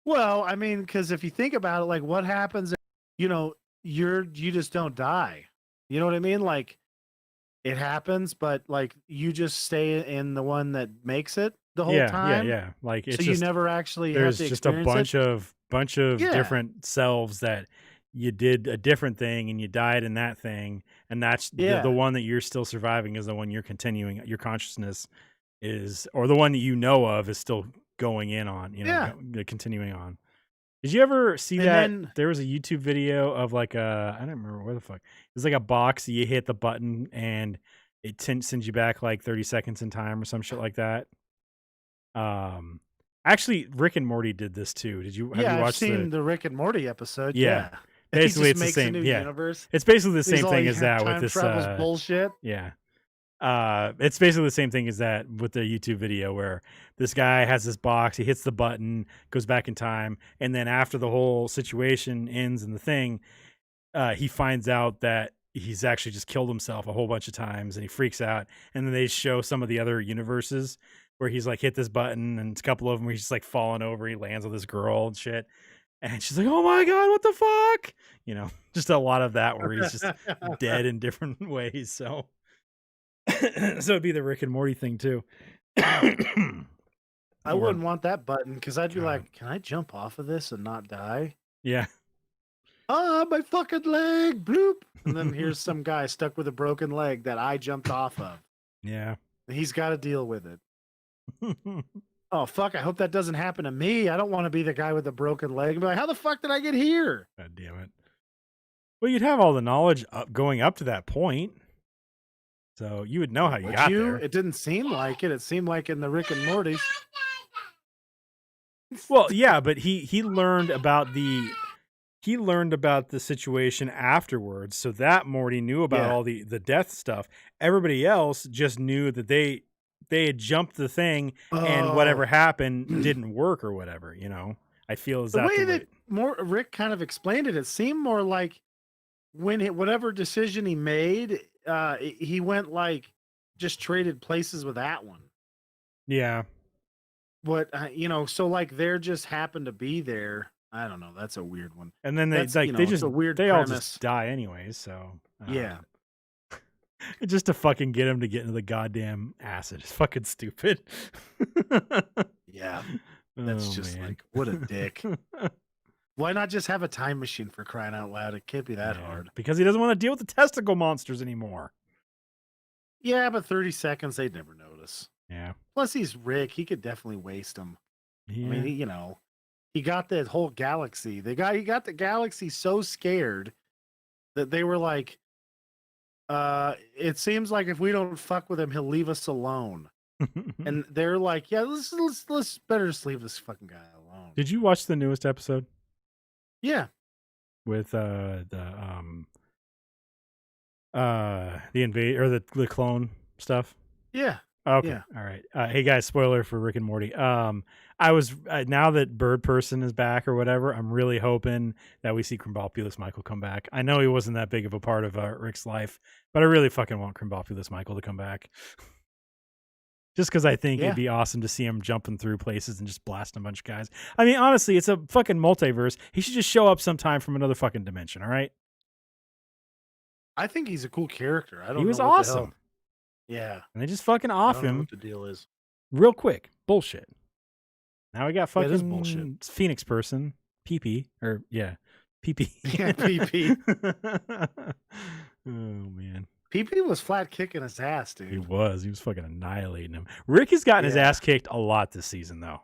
Well, I mean, because if you think about it, like what happens, if, you just don't die. You know what I mean? Like it happens, but like you just stay in the one that makes it the whole time. Yeah. Like it's So just you never actually there's have to just a experience bunch of Yeah. different selves that you did a different thing and you died in that thing, and that's Yeah. the one that you're still surviving is the one you're continuing. Your consciousness is, or the one that you know of is still going in on. Yeah. Continuing on. Did you ever see And that? then- There was a YouTube video of like I don't remember where the fuck. It was like a box. You hit the button and it sends you back like 30 seconds in time or some shit like that. Actually, Rick and Morty did this too. Have you I've watched seen the Rick and Morty episode. Yeah. Yeah. Basically, he it's just the makes same. a new Yeah, universe. it's basically the He's same all, thing "You as have that with time this. travels bullshit. Yeah. It's basically the same thing as that with the YouTube video where this guy has this box, he hits the button, goes back in time, and then after the whole situation ends in the thing, he finds out that he's actually just killed himself a whole bunch of times, and he freaks out. And then they show some of the other universes where he's like hit this button, and a couple of them where he's just like falling over, he lands with this girl and shit. And she's like, "Oh my god, what the fuck?" You know, just a lot of that where he's just dead in different ways. So, so it'd be the Rick and Morty thing too. I wouldn't want that button because I'd be like, can I jump off of this and not die? Yeah. My fucking leg, bloop. And then here's some guy stuck with a broken leg that I jumped off of. Yeah. He's got to deal with it. Oh, fuck. I hope that doesn't happen to me. I don't want to be the guy with the broken leg. Be like, how the fuck did I get here? God damn it. Well, you'd have all the knowledge going up to that point. So you would know how you got there. It didn't seem like it. It seemed like in the Rick and Morty. Well, yeah, but he learned about the situation afterwards, so that Morty knew about all the death stuff. Everybody else just knew that they had jumped the thing and whatever happened didn't work or whatever, you know. I feel the way that Rick kind of explained it, it seemed more like when whatever decision he made, he went like just traded places with that one. Yeah. But you know, so like there just happened to be there. I don't know. That's a weird one. And then they they all just die anyways. So yeah, just to fucking get him to get into the goddamn acid is fucking stupid. Yeah, that's just like what a dick. Why not just have a time machine for crying out loud? It can't be that hard. Because he doesn't want to deal with the testicle monsters anymore. Yeah, but 30 seconds they'd never notice. Yeah. Plus, he's Rick. He could definitely waste them. Yeah. I mean, he got the whole galaxy. He got the galaxy so scared that they were like, it seems like if we don't fuck with him, he'll leave us alone. And they're like, yeah, let's better just leave this fucking guy alone. Did you watch the newest episode? Yeah. With the invade or the clone stuff? Yeah. Okay. Yeah. All right. Hey guys, spoiler for Rick and Morty. I was now that Bird Person is back or whatever, I'm really hoping that we see Crimbopulous Michael come back. I know he wasn't that big of a part of Rick's life, but I really fucking want Crimbopulous Michael to come back. Just because I think it'd be awesome to see him jumping through places and just blasting a bunch of guys. I mean, honestly, it's a fucking multiverse. He should just show up sometime from another fucking dimension. All right. I think he's a cool character. I don't know. He was what the awesome. hell. Yeah. And they just fucking off I don't know him. what the deal is. Real quick. Bullshit. Now we got fucking It is bullshit. Phoenix person. PP. Or, yeah. PP. Yeah, PP. Oh, man. PP was flat kicking his ass, dude. He was fucking annihilating him. Rick has gotten his ass kicked a lot this season, though.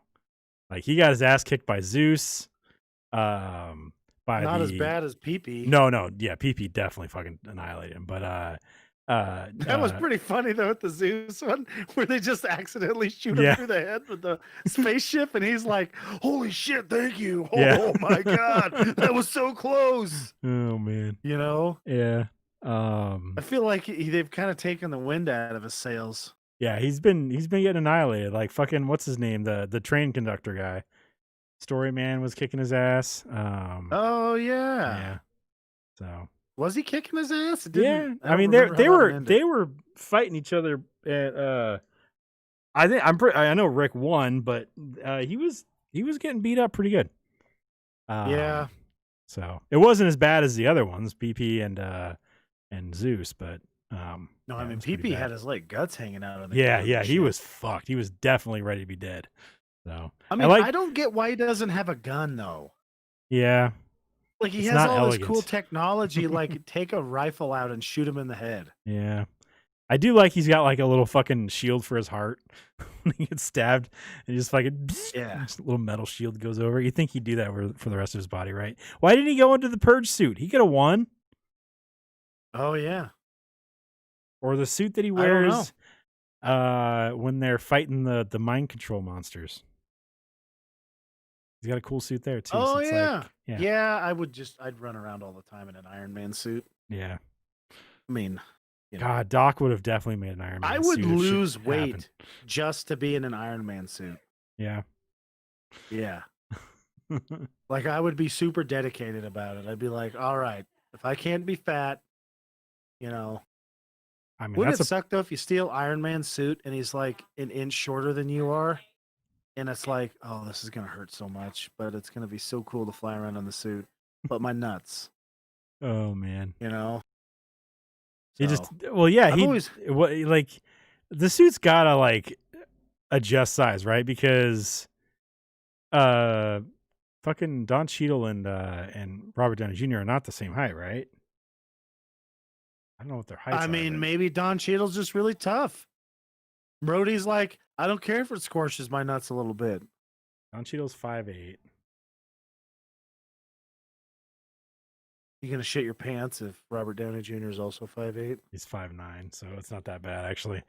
Like, he got his ass kicked by Zeus. Not as bad as PP. No. Yeah, PP definitely fucking annihilated him. But, that was pretty funny though with the Zeus one where they just accidentally shoot him through the head with the spaceship and he's like, holy shit, thank you. Oh my god, that was so close. Oh man. You know? Yeah. I feel like they've kind of taken the wind out of his sails. Yeah, he's been getting annihilated. Like fucking what's his name? The train conductor guy. Storyman was kicking his ass. Oh yeah. Yeah. So was he kicking his ass? Yeah, I mean they were fighting each other at I know Rick won, but he was getting beat up pretty good. Yeah. So it wasn't as bad as the other ones, BP and Zeus, but no, I mean PP had his like guts hanging out of the Yeah, he was fucked. He was definitely ready to be dead. So I mean, I don't get why he doesn't have a gun though. Yeah. Like he has all this cool technology, like take a rifle out and shoot him in the head. Yeah. I do like he's got like a little fucking shield for his heart when he gets stabbed and just fucking just a little metal shield goes over. You think he'd do that for the rest of his body, right? Why didn't he go into the purge suit? He could have won. Oh yeah. Or the suit that he wears When they're fighting the mind control monsters. He's got a cool suit there too. Oh so it's yeah. like, yeah. Yeah, I'd run around all the time in an Iron Man suit. Yeah. I mean, you know, God, Doc would have definitely made an Iron Man I would suit if shit lose happened. weight just to be in an Iron Man suit. Yeah. Yeah. Like I would be super dedicated about it. I'd be like, all right, if I can't be fat, you know. I mean, Wouldn't that's it suck though if you steal Iron Man's suit and he's like an inch shorter than you are? And it's like, oh, this is gonna hurt so much, but it's gonna be so cool to fly around in the suit. But my nuts, oh man. you know. He So, just yeah, I've he always like the suit's gotta like adjust size, right? Because fucking Don Cheadle and Robert Downey Jr. are not the same height, right? I don't know what their heights I are. mean, but- maybe Don Cheadle's just really tough. Brody's like, I don't care if it scorches my nuts a little bit. Don Cheadle's 5'8". You gonna shit your pants if Robert Downey Jr. is also 5'8"? He's 5'9", so it's not that bad actually.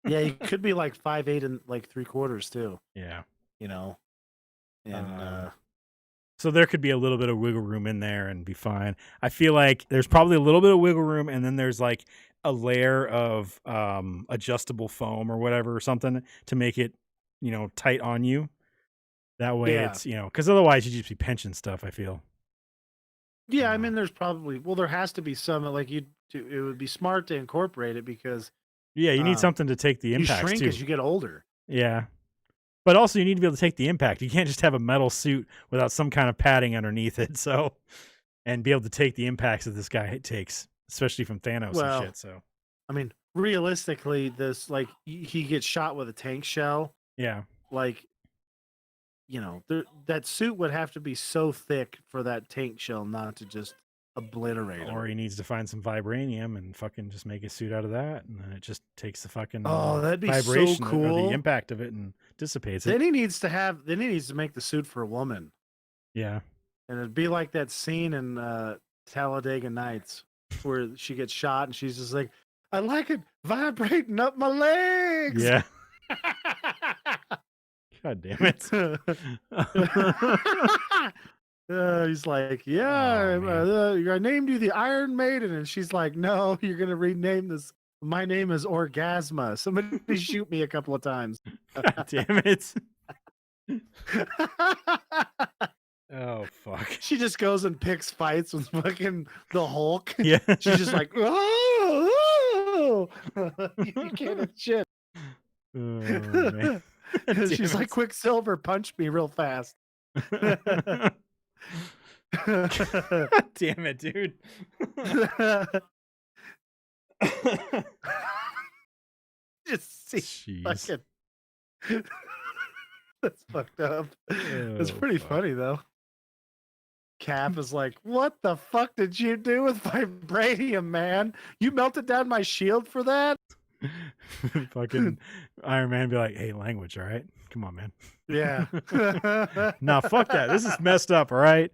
Yeah, he could be like 5'8" and like 3/4 too. Yeah. You know, and So there could be a little bit of wiggle room in there and be fine. I feel like there's probably a little bit of wiggle room, and then there's like a layer of adjustable foam or whatever or something to make it, tight on you. That way Yeah. it's, because otherwise you'd just be pinching stuff, I feel. yeah, I Yeah. mean, there's probably there has to be some like it would be smart to incorporate it because Yeah, you need something to take the you impacts shrink too. as you get older. Yeah. But also you need to be able to take the impact. You can't just have a metal suit without some kind of padding underneath it. So, and be able to take the impacts that this guy takes, especially from Thanos Well, and shit. So, I mean, realistically, this like he gets shot with a tank shell. yeah. Like, that suit would have to be so thick for that tank shell not to just obliterate him. Or he needs to find some vibranium and fucking just make a suit out of that, and then it just takes the fucking Oh, that'd be so vibration or cool. the impact of it and dissipates Then it. he needs to make the suit for a woman, Yeah. and it'd be like that scene in Talladega Nights where she gets shot and she's just like, "I like it vibrating up my legs." Yeah. God damn it. He's like, "Yeah, Oh, I named you the Iron Maiden," and she's like, "No, you're gonna rename this. My name is Orgasma." Somebody shoot me a couple of times. God damn it. Oh fuck. She just goes and picks fights with fucking the Hulk. Yeah. She's just like, "Oh, you can't have shit." Oh, man. She's Damn like, "Quicksilver, punch me real fast." it. Damn it, dude. Just see Jeez. fucking. That's fucked up. It's Oh, pretty fuck. funny though. Cap is like, "What the fuck did you do with vibranium, man? You melted down my shield for that?" Fucking Iron Man be like, hey, language, all right? Come on, man. Yeah. Nah, fuck that. This is messed up, all right?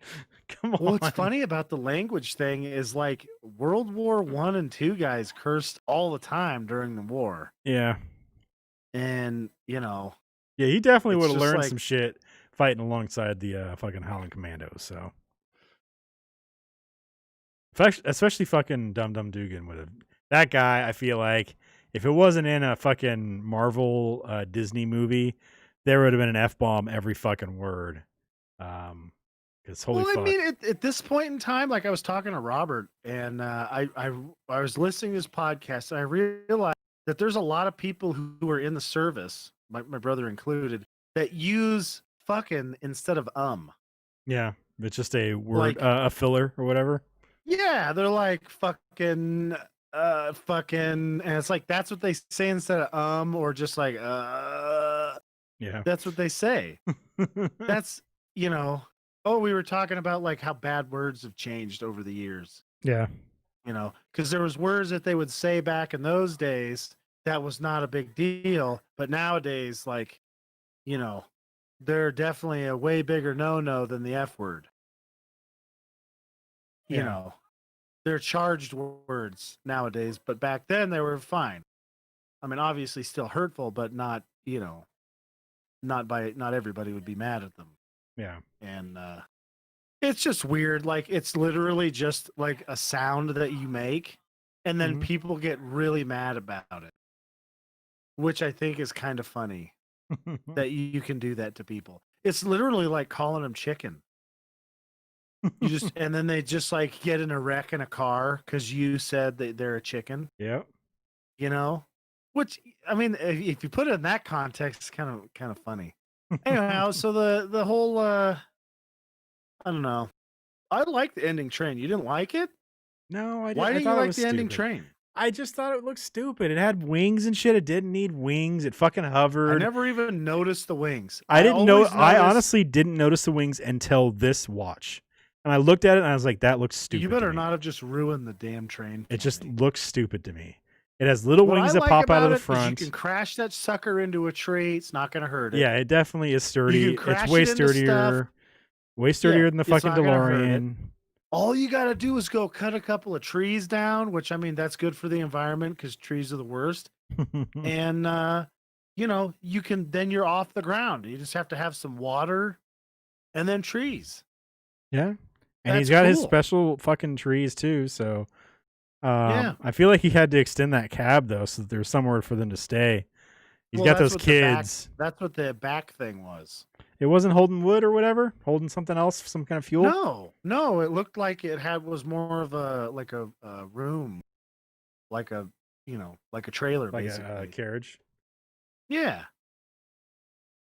Come on. What's funny about the language thing is like World War I and II guys cursed all the time during the war. Yeah. And, Yeah, he definitely It's would have just learned like- some shit fighting alongside the fucking Howling Commandos, so. Especially fucking Dum Dum Dugan would have. That guy, I feel like, if it wasn't in a fucking Marvel Disney movie, there would have been an F-bomb every fucking word. Because holy well, fuck. I mean, at this point in time, like I was talking to Robert, and I was listening to his podcast, and I realized that there's a lot of people who are in the service, my brother included, that use fucking instead of Yeah, it's just a word, Like- a filler or whatever. Yeah, they're like fucking, and it's like that's what they say instead of or just like Yeah. That's what they say. That's Oh, we were talking about like how bad words have changed over the years. Yeah. Because there was words that they would say back in those days that was not a big deal, but nowadays, like, they're definitely a way bigger no than the F word. Yeah. They're charged words nowadays, but back then they were fine. I mean, obviously still hurtful, but not, not everybody would be mad at them. Yeah. And it's just weird. Like, it's literally just like a sound that you make, and then Mhm. people get really mad about it, which I think is kind of funny that you can do that to people. It's literally like calling them chicken. You just, and then they just like get in a wreck in a car because you said that they're a chicken, Yep. which, I mean, if you put it in that context, it's kind of funny. Anyhow, so the whole, I don't know. I like the ending train. You didn't like it? No, I didn't. Why I didn't you thought it like was the ending stupid. train? I just thought it looked stupid. It had wings and shit. It didn't need wings. It fucking hovered. I never even noticed the wings. I didn't know. always I noticed- honestly didn't notice the wings until this watch, and I looked at it and I was like, "That looks stupid." You to better me. not have just ruined the damn train. It for just me. looks stupid to me. It has little What wings I that like pop out of about the it is front. you can crash that sucker into a tree. It's not going to hurt it. Yeah, it definitely is sturdy. It's crash way it into sturdier. Way sturdier than the it's fucking not gonna hurt it. DeLorean. All you got to do is go cut a couple of trees down, which, I mean, that's good for the environment because trees are the worst. And, you can, then you're off the ground. You just have to have some water and then trees. Yeah. And That's he's got his cool. special fucking trees too, so Yeah. I feel like he had to extend that cab though, so that there's somewhere for them to stay. He's Well, got that's those what the back- kids. That's what the back thing was. It wasn't holding wood or whatever, holding something else, some kind of fuel. No, it looked like it was more of a room, like a trailer, Like basically. a carriage. Yeah.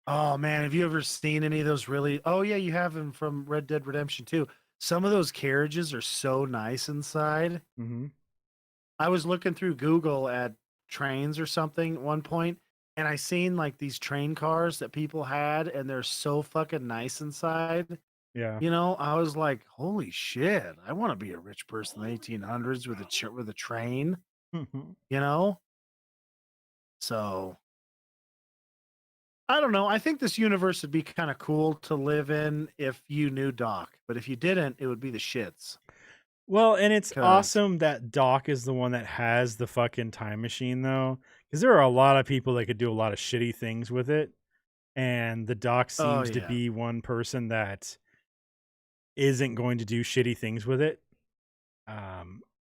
Oh man, have you ever seen any of those really? Oh yeah, you have them from Red Dead Redemption 2. Some of those carriages are so nice inside. Mm-hmm. I was looking through Google at trains or something at one point, and I seen like these train cars that people had, and they're so fucking nice inside. Yeah. I was like, holy shit, I want to be a rich person in the 1800s with a train, So I don't know. I think this universe would be kind of cool to live in if you knew Doc, but if you didn't, it would be the shits. Well, and it's 'Cause- awesome that Doc is the one that has the fucking time machine though, because there are a lot of people that could do a lot of shitty things with it, and the Doc seems to yeah. be one person that isn't going to do shitty things with it.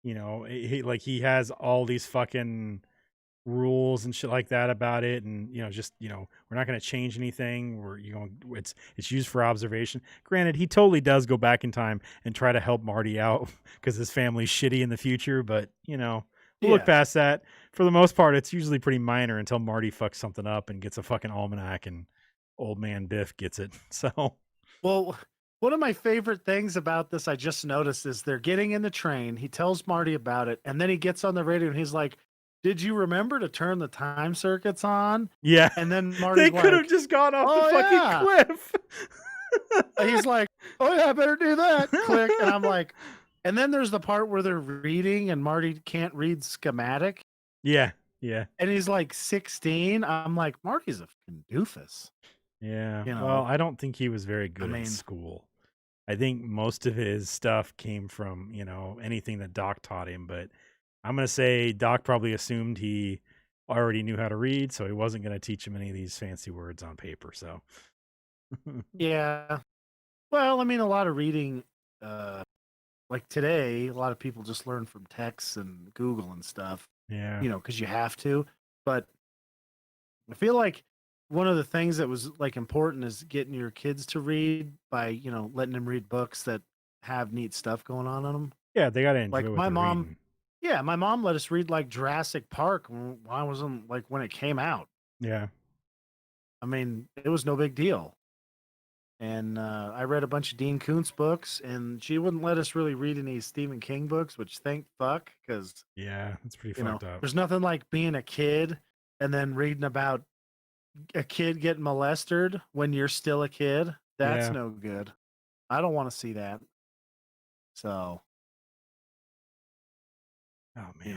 He has all these fucking rules and shit like that about it, and we're not going to change anything. It's used for observation. Granted, he totally does go back in time and try to help Marty out because his family's shitty in the future, but we'll look past that. For the most part, it's usually pretty minor until Marty fucks something up and gets a fucking almanac and old man Biff gets it. So Well, one of my favorite things about this I just noticed is they're getting in the train. He tells Marty about it, and then he gets on the radio and he's like, "Did you remember to turn the time circuits on?" yeah, And then Marty's they could have like, just gone off "Oh, the fucking yeah." cliff. he's like, "Oh yeah, I better do that." Click, and I'm like, and then there's the part where they're reading and Marty can't read schematic, Yeah. and he's like 16. I'm like, Marty's a fucking doofus. Yeah. You know, Well, I don't think he was very good mean- at school. I think most of his stuff came from, anything that Doc taught him, but I'm going to say Doc probably assumed he already knew how to read, so he wasn't going to teach him any of these fancy words on paper, so. Yeah. Well, I mean, a lot of reading, like today, a lot of people just learn from texts and Google and stuff, Yeah. because you have to. But I feel like one of the things that was like important is getting your kids to read by, letting them read books that have neat stuff going on in them. Yeah, they got to enjoy Like what my they're mom- reading. Yeah, my mom let us read like Jurassic Park when I was when it came out. Yeah. I mean, it was no big deal. And I read a bunch of Dean Koontz books, and she wouldn't let us really read any Stephen King books, which thank fuck, because Yeah, that's pretty fucked up. there's nothing like being a kid and then reading about a kid getting molested when you're still a kid. That's Yeah. no good. I don't want to see that. So, Oh, you man.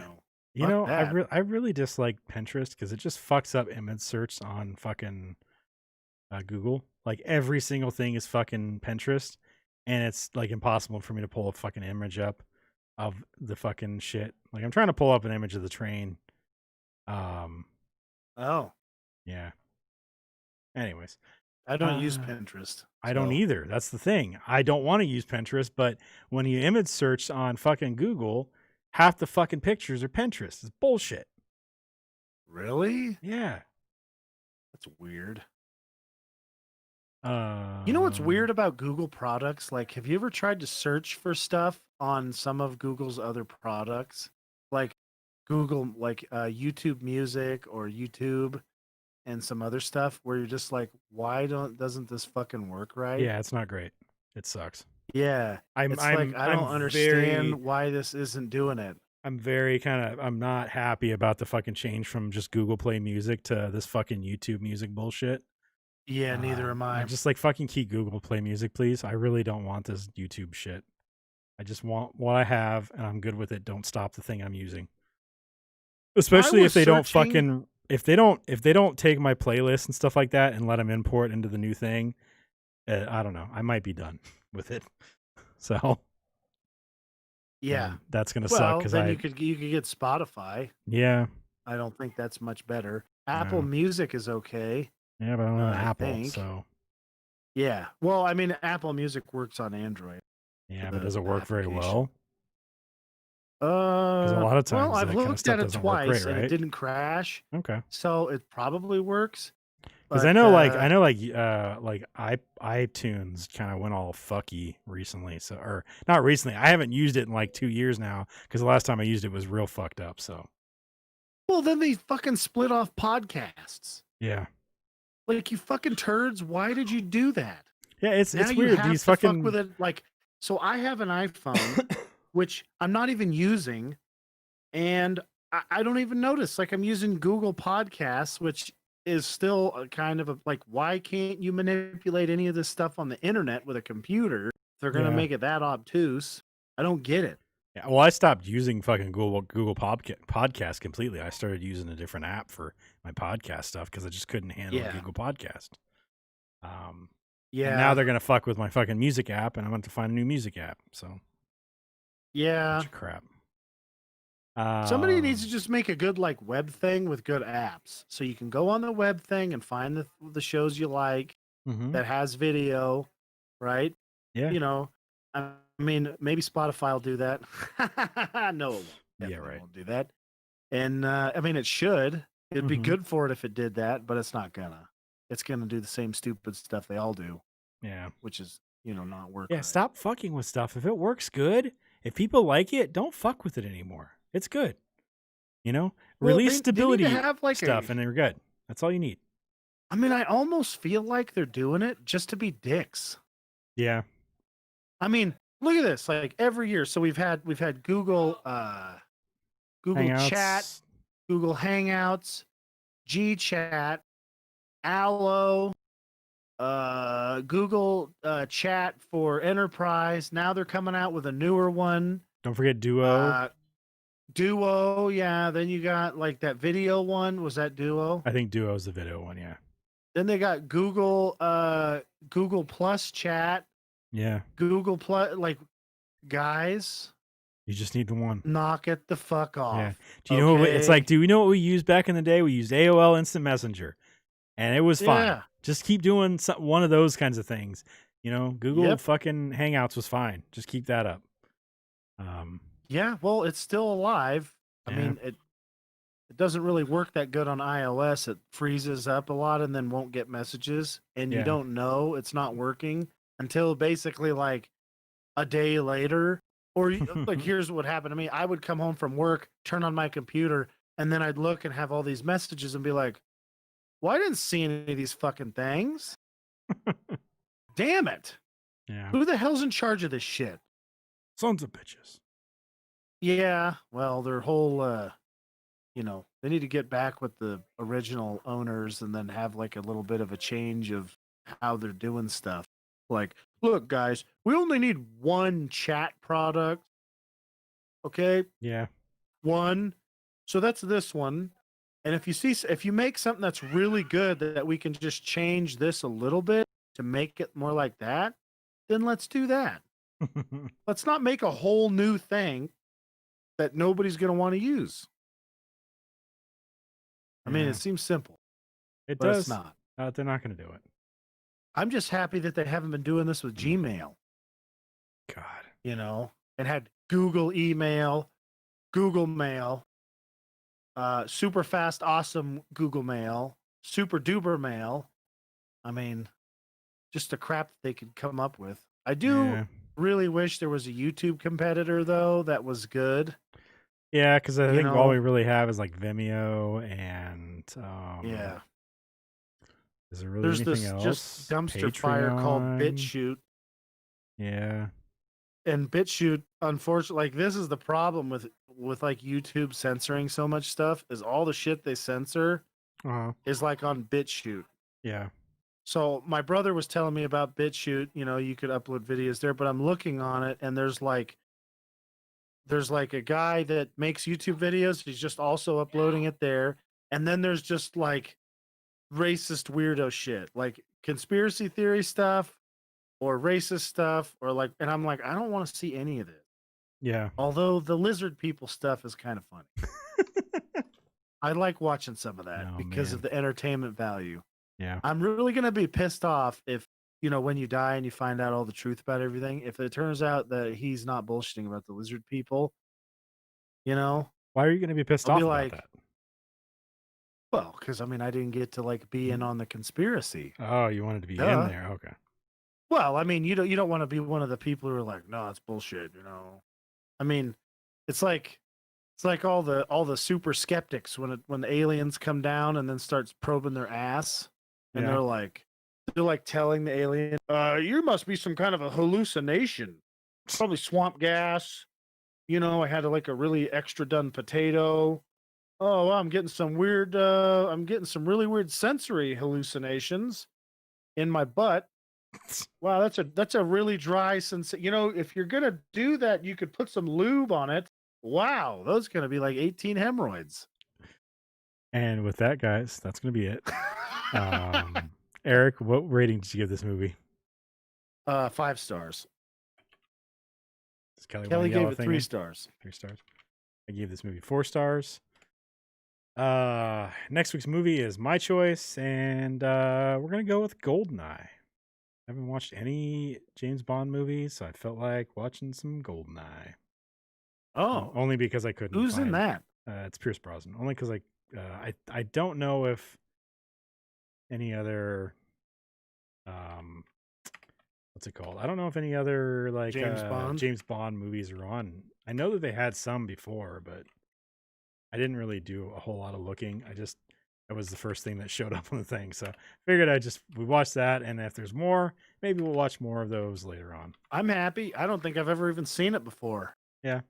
know, fuck that. I really dislike Pinterest because it just fucks up image search on fucking Google. Like every single thing is fucking Pinterest, and it's like impossible for me to pull a fucking image up of the fucking shit. Like I'm trying to pull up an image of the train, Oh, Yeah. Anyways, I don't use Uh, Pinterest. I don't so- either. That's the thing. I don't want to use Pinterest, but when you image search on fucking Google, half the fucking pictures are Pinterest. It's bullshit. Really? Yeah. That's weird. Uh, You know what's weird about Google products? Like, have you ever tried to search for stuff on some of Google's other products? Like Google, like YouTube Music or YouTube and some other stuff where you're just like, why doesn't this fucking work right? Yeah, it's not great. It sucks. Yeah. I'm It's like I don't understand why this isn't doing it. I'm not happy about the fucking change from just Google Play Music to this fucking YouTube Music bullshit. Yeah, neither am I. I'm just like, fucking keep Google Play Music, please. I really don't want this YouTube shit. I just want what I have, and I'm good with it. Don't stop the thing I'm using. Especially if was they don't searching- fucking if they don't take my playlist and stuff like that and let them import into the new thing. I don't know. I might be done with it. So Yeah. that's gonna suck Well, because then you could get Spotify. yeah. I don't think that's much better. Apple No. Music is okay. Yeah, but I don't have an I Apple, think. so Yeah. Well, I mean, Apple Music works on Android. yeah, the but does it work very application. well? Because a lot of times well, I've that kind of looked stuff at it doesn't work twice great, and right? it didn't crash, Okay. so it probably works. Because but, I know like iTunes kind of went all fucky recently. So, or not recently. I haven't used it in like 2 years now because the last time I used it was real fucked up. So well, then they fucking split off podcasts. yeah, Like, you fucking turds, why did you do that? yeah, it's Now you weird. have These to fuck fucking with it. Like, so I have an iPhone, which I'm not even using, and I don't even notice. Like, I'm using Google Podcasts, which is still a kind of a, like, why can't you manipulate any of this stuff on the internet with a computer? If they're gonna Yeah. make it that obtuse. I don't get it. Yeah, well, I stopped using fucking Google Podcast completely. I started using a different app for my podcast stuff because I just couldn't handle Yeah. Google Podcast. And Yeah. now they're gonna fuck with my fucking music app, and I'm going to find a new music app. So Yeah. bunch of crap. Somebody needs Um, to just make a good like web thing with good apps, so you can go on the web thing and find the shows you like mhm. that has video, right? Yeah. You know, I mean, maybe Spotify will do that. No, it won't. Yeah, Definitely right. won't do that. And I mean, it should. It'd be Mhm. good for it if it did that, but it's not gonna. It's gonna do the same stupid stuff they all do, Yeah. which is not work. Yeah, right. stop fucking with stuff. If it works good, if people like it, don't fuck with it anymore. It's good. You know, Well, release they need to stability have, like, stuff, and they're good. That's all you need. I mean, I almost feel like they're doing it just to be dicks. Yeah. I mean, look at this. Like, every year, so we've had Google Google Chat, Hangouts. Google Hangouts, GChat, Allo, Google Chat for Enterprise. Now they're coming out with a newer one. Don't forget Duo. Duo, yeah. Then you got like that video one. Was that Duo? I think Duo's the video one. Yeah. Then they got Google Plus Chat, Yeah. Google Plus. Like, guys, You just need the one. knock it the fuck off. Yeah. Do you know what it's okay? like? Do we know what we used back in the day? We used AOL Instant Messenger, and it was fine. Yeah. Just keep doing one of those kinds of things. You know, Google Yep. fucking Hangouts was fine. Just keep that up. Yeah, well, it's still alive. I Yeah. mean, it doesn't really work that good on iOS. It freezes up a lot and then won't get messages, and Yeah. you don't know it's not working until basically like a day later. Or like, here's what happened to me: I would come home from work, turn on my computer, and then I'd look and have all these messages and be like, "Well, I didn't see any of these fucking things. Damn it! Yeah. Who the hell's in charge of this shit?" Sons of bitches. Yeah, well, their whole, they need to get back with the original owners and then have like a little bit of a change of how they're doing stuff. Like, look, guys, we only need one chat product. Okay, Yeah. one. So that's this one. And if you make something that's really good that we can just change this a little bit to make it more like that, then let's do that. Let's not make a whole new thing that nobody's going to want to use. I mean, Yeah. it seems simple, It but does. it's not. They're not going to do it. I'm just happy that they haven't been doing this with Gmail, God. you know, and had Google email, Google Mail, super fast, awesome Google Mail, super duper mail. I mean, just the crap that they could come up with. I do Yeah. really wish there was a YouTube competitor, though, that was good. Yeah, because I You think all know- we really have is like Vimeo and Yeah. is there really There's anything this else? just dumpster fire called Patreon? BitChute. Yeah. And BitChute, unfortunately, like this is the problem with like YouTube censoring so much stuff is all the shit they censor Uh-huh. is like on BitChute. Yeah. So my brother was telling me about BitChute. You know, you could upload videos there, but I'm looking on it, and there's like a guy that makes YouTube videos. He's just also uploading it there, and then there's just like racist weirdo shit, like conspiracy theory stuff or racist stuff, or like, and I'm like, I don't want to see any of this. Yeah. Although the lizard people stuff is kind of funny. I like watching some of that Oh, because of man. the entertainment value. Yeah. I'm really going to be pissed off if, you know, when you die and you find out all the truth about everything, if it turns out that he's not bullshitting about the lizard people, you know, Why are you going to be pissed I'll off be about like, that? well, because I mean, I didn't get to like be in on the conspiracy. Oh, you wanted to be in Duh. there. Okay. Well, I mean, you don't want to be one of the people who are like, no, it's bullshit, you know. I mean, it's like all the super skeptics when the aliens come down and then starts probing their ass, and Yeah. they're like telling the alien, you must be some kind of a hallucination, probably swamp gas. You know, I had like a really extra done potato. Oh, well, I'm getting some really weird sensory hallucinations in my butt. Wow, that's a really dry sensation. You know, if you're gonna do that, you could put some lube on it. Wow, those are gonna be like 18 hemorrhoids. And with that, guys, that's going to be it. Eric, what rating did you give this movie? 5 stars. Does Kelly, Kelly want to yell gave a it thing 3 in? stars. 3 stars. I gave this movie 4 stars. Next week's movie is my choice, and we're gonna go with Goldeneye. I haven't watched any James Bond movies, so I felt like watching some Goldeneye. Oh, Only because I couldn't. who's in find, that? It's Pierce Brosnan. Only because I don't know if any other what's it called? I don't know if any other like James Bond? movies are on. I know that they had some before, but I didn't really do a whole lot of looking. That was the first thing that showed up on the thing. So figured we watched that, and if there's more, maybe we'll watch more of those later on. I'm happy. I don't think I've ever even seen it before. Yeah.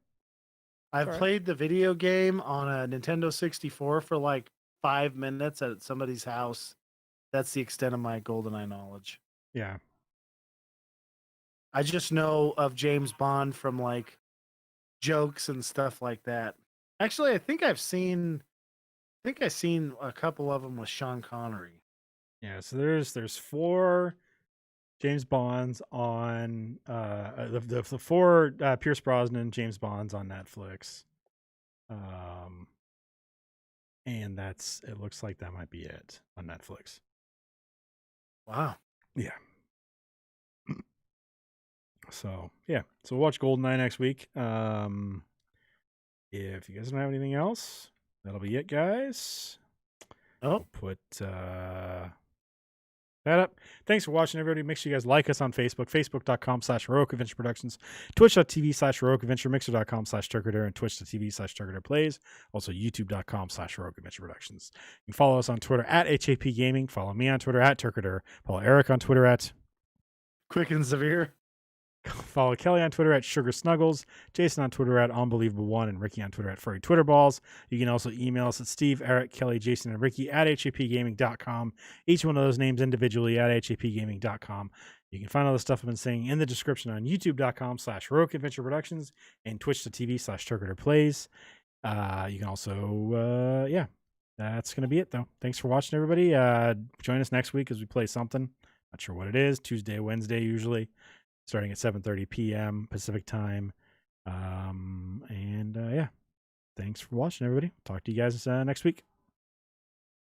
I've Alright. played the video game on a Nintendo 64 for like 5 minutes at somebody's house. That's the extent of my GoldenEye knowledge. Yeah. I just know of James Bond from like jokes and stuff like that. Actually, I think I've seen a couple of them with Sean Connery. Yeah. So there's 4 James Bonds on the 4 Pierce Brosnan James Bonds on Netflix. And it looks like that might be it on Netflix. Wow. Yeah. So yeah. So we'll watch Goldeneye next week. If you guys don't have anything else, that'll be it, guys. Oh, We'll put that up. Thanks for watching, everybody. Make sure you guys like us on Facebook, facebook.com/Heroic Adventure Productions, twitch.tv/Heroic Adventure, mixer.com/Turketer, and twitch.tv/Turketer also youtube.com/Heroic Adventure Productions. You can follow us on Twitter @HAP Gaming. Follow me on Twitter @Turketer. Follow Eric on Twitter Quick and Severe. Follow Kelly on Twitter @SugarSnuggles, Jason on Twitter @Unbelievable1, and Ricky on Twitter @FurryTwitterballs. You can also email us at Steve, Eric, Kelly, Jason, and Ricky @HAPGaming.com. Each one of those names individually @HAPGaming.com. You can find all the stuff I've been saying in the description on youtube.com/Heroic Adventure Productions and twitch.tv/TurketerPlays. You can also, that's going to be it, though. Thanks for watching, everybody. Join us next week as we play something. Not sure what it is. Tuesday, Wednesday, usually. Starting at 7:30 p.m. Pacific time. Thanks for watching, everybody. Talk to you guys next week.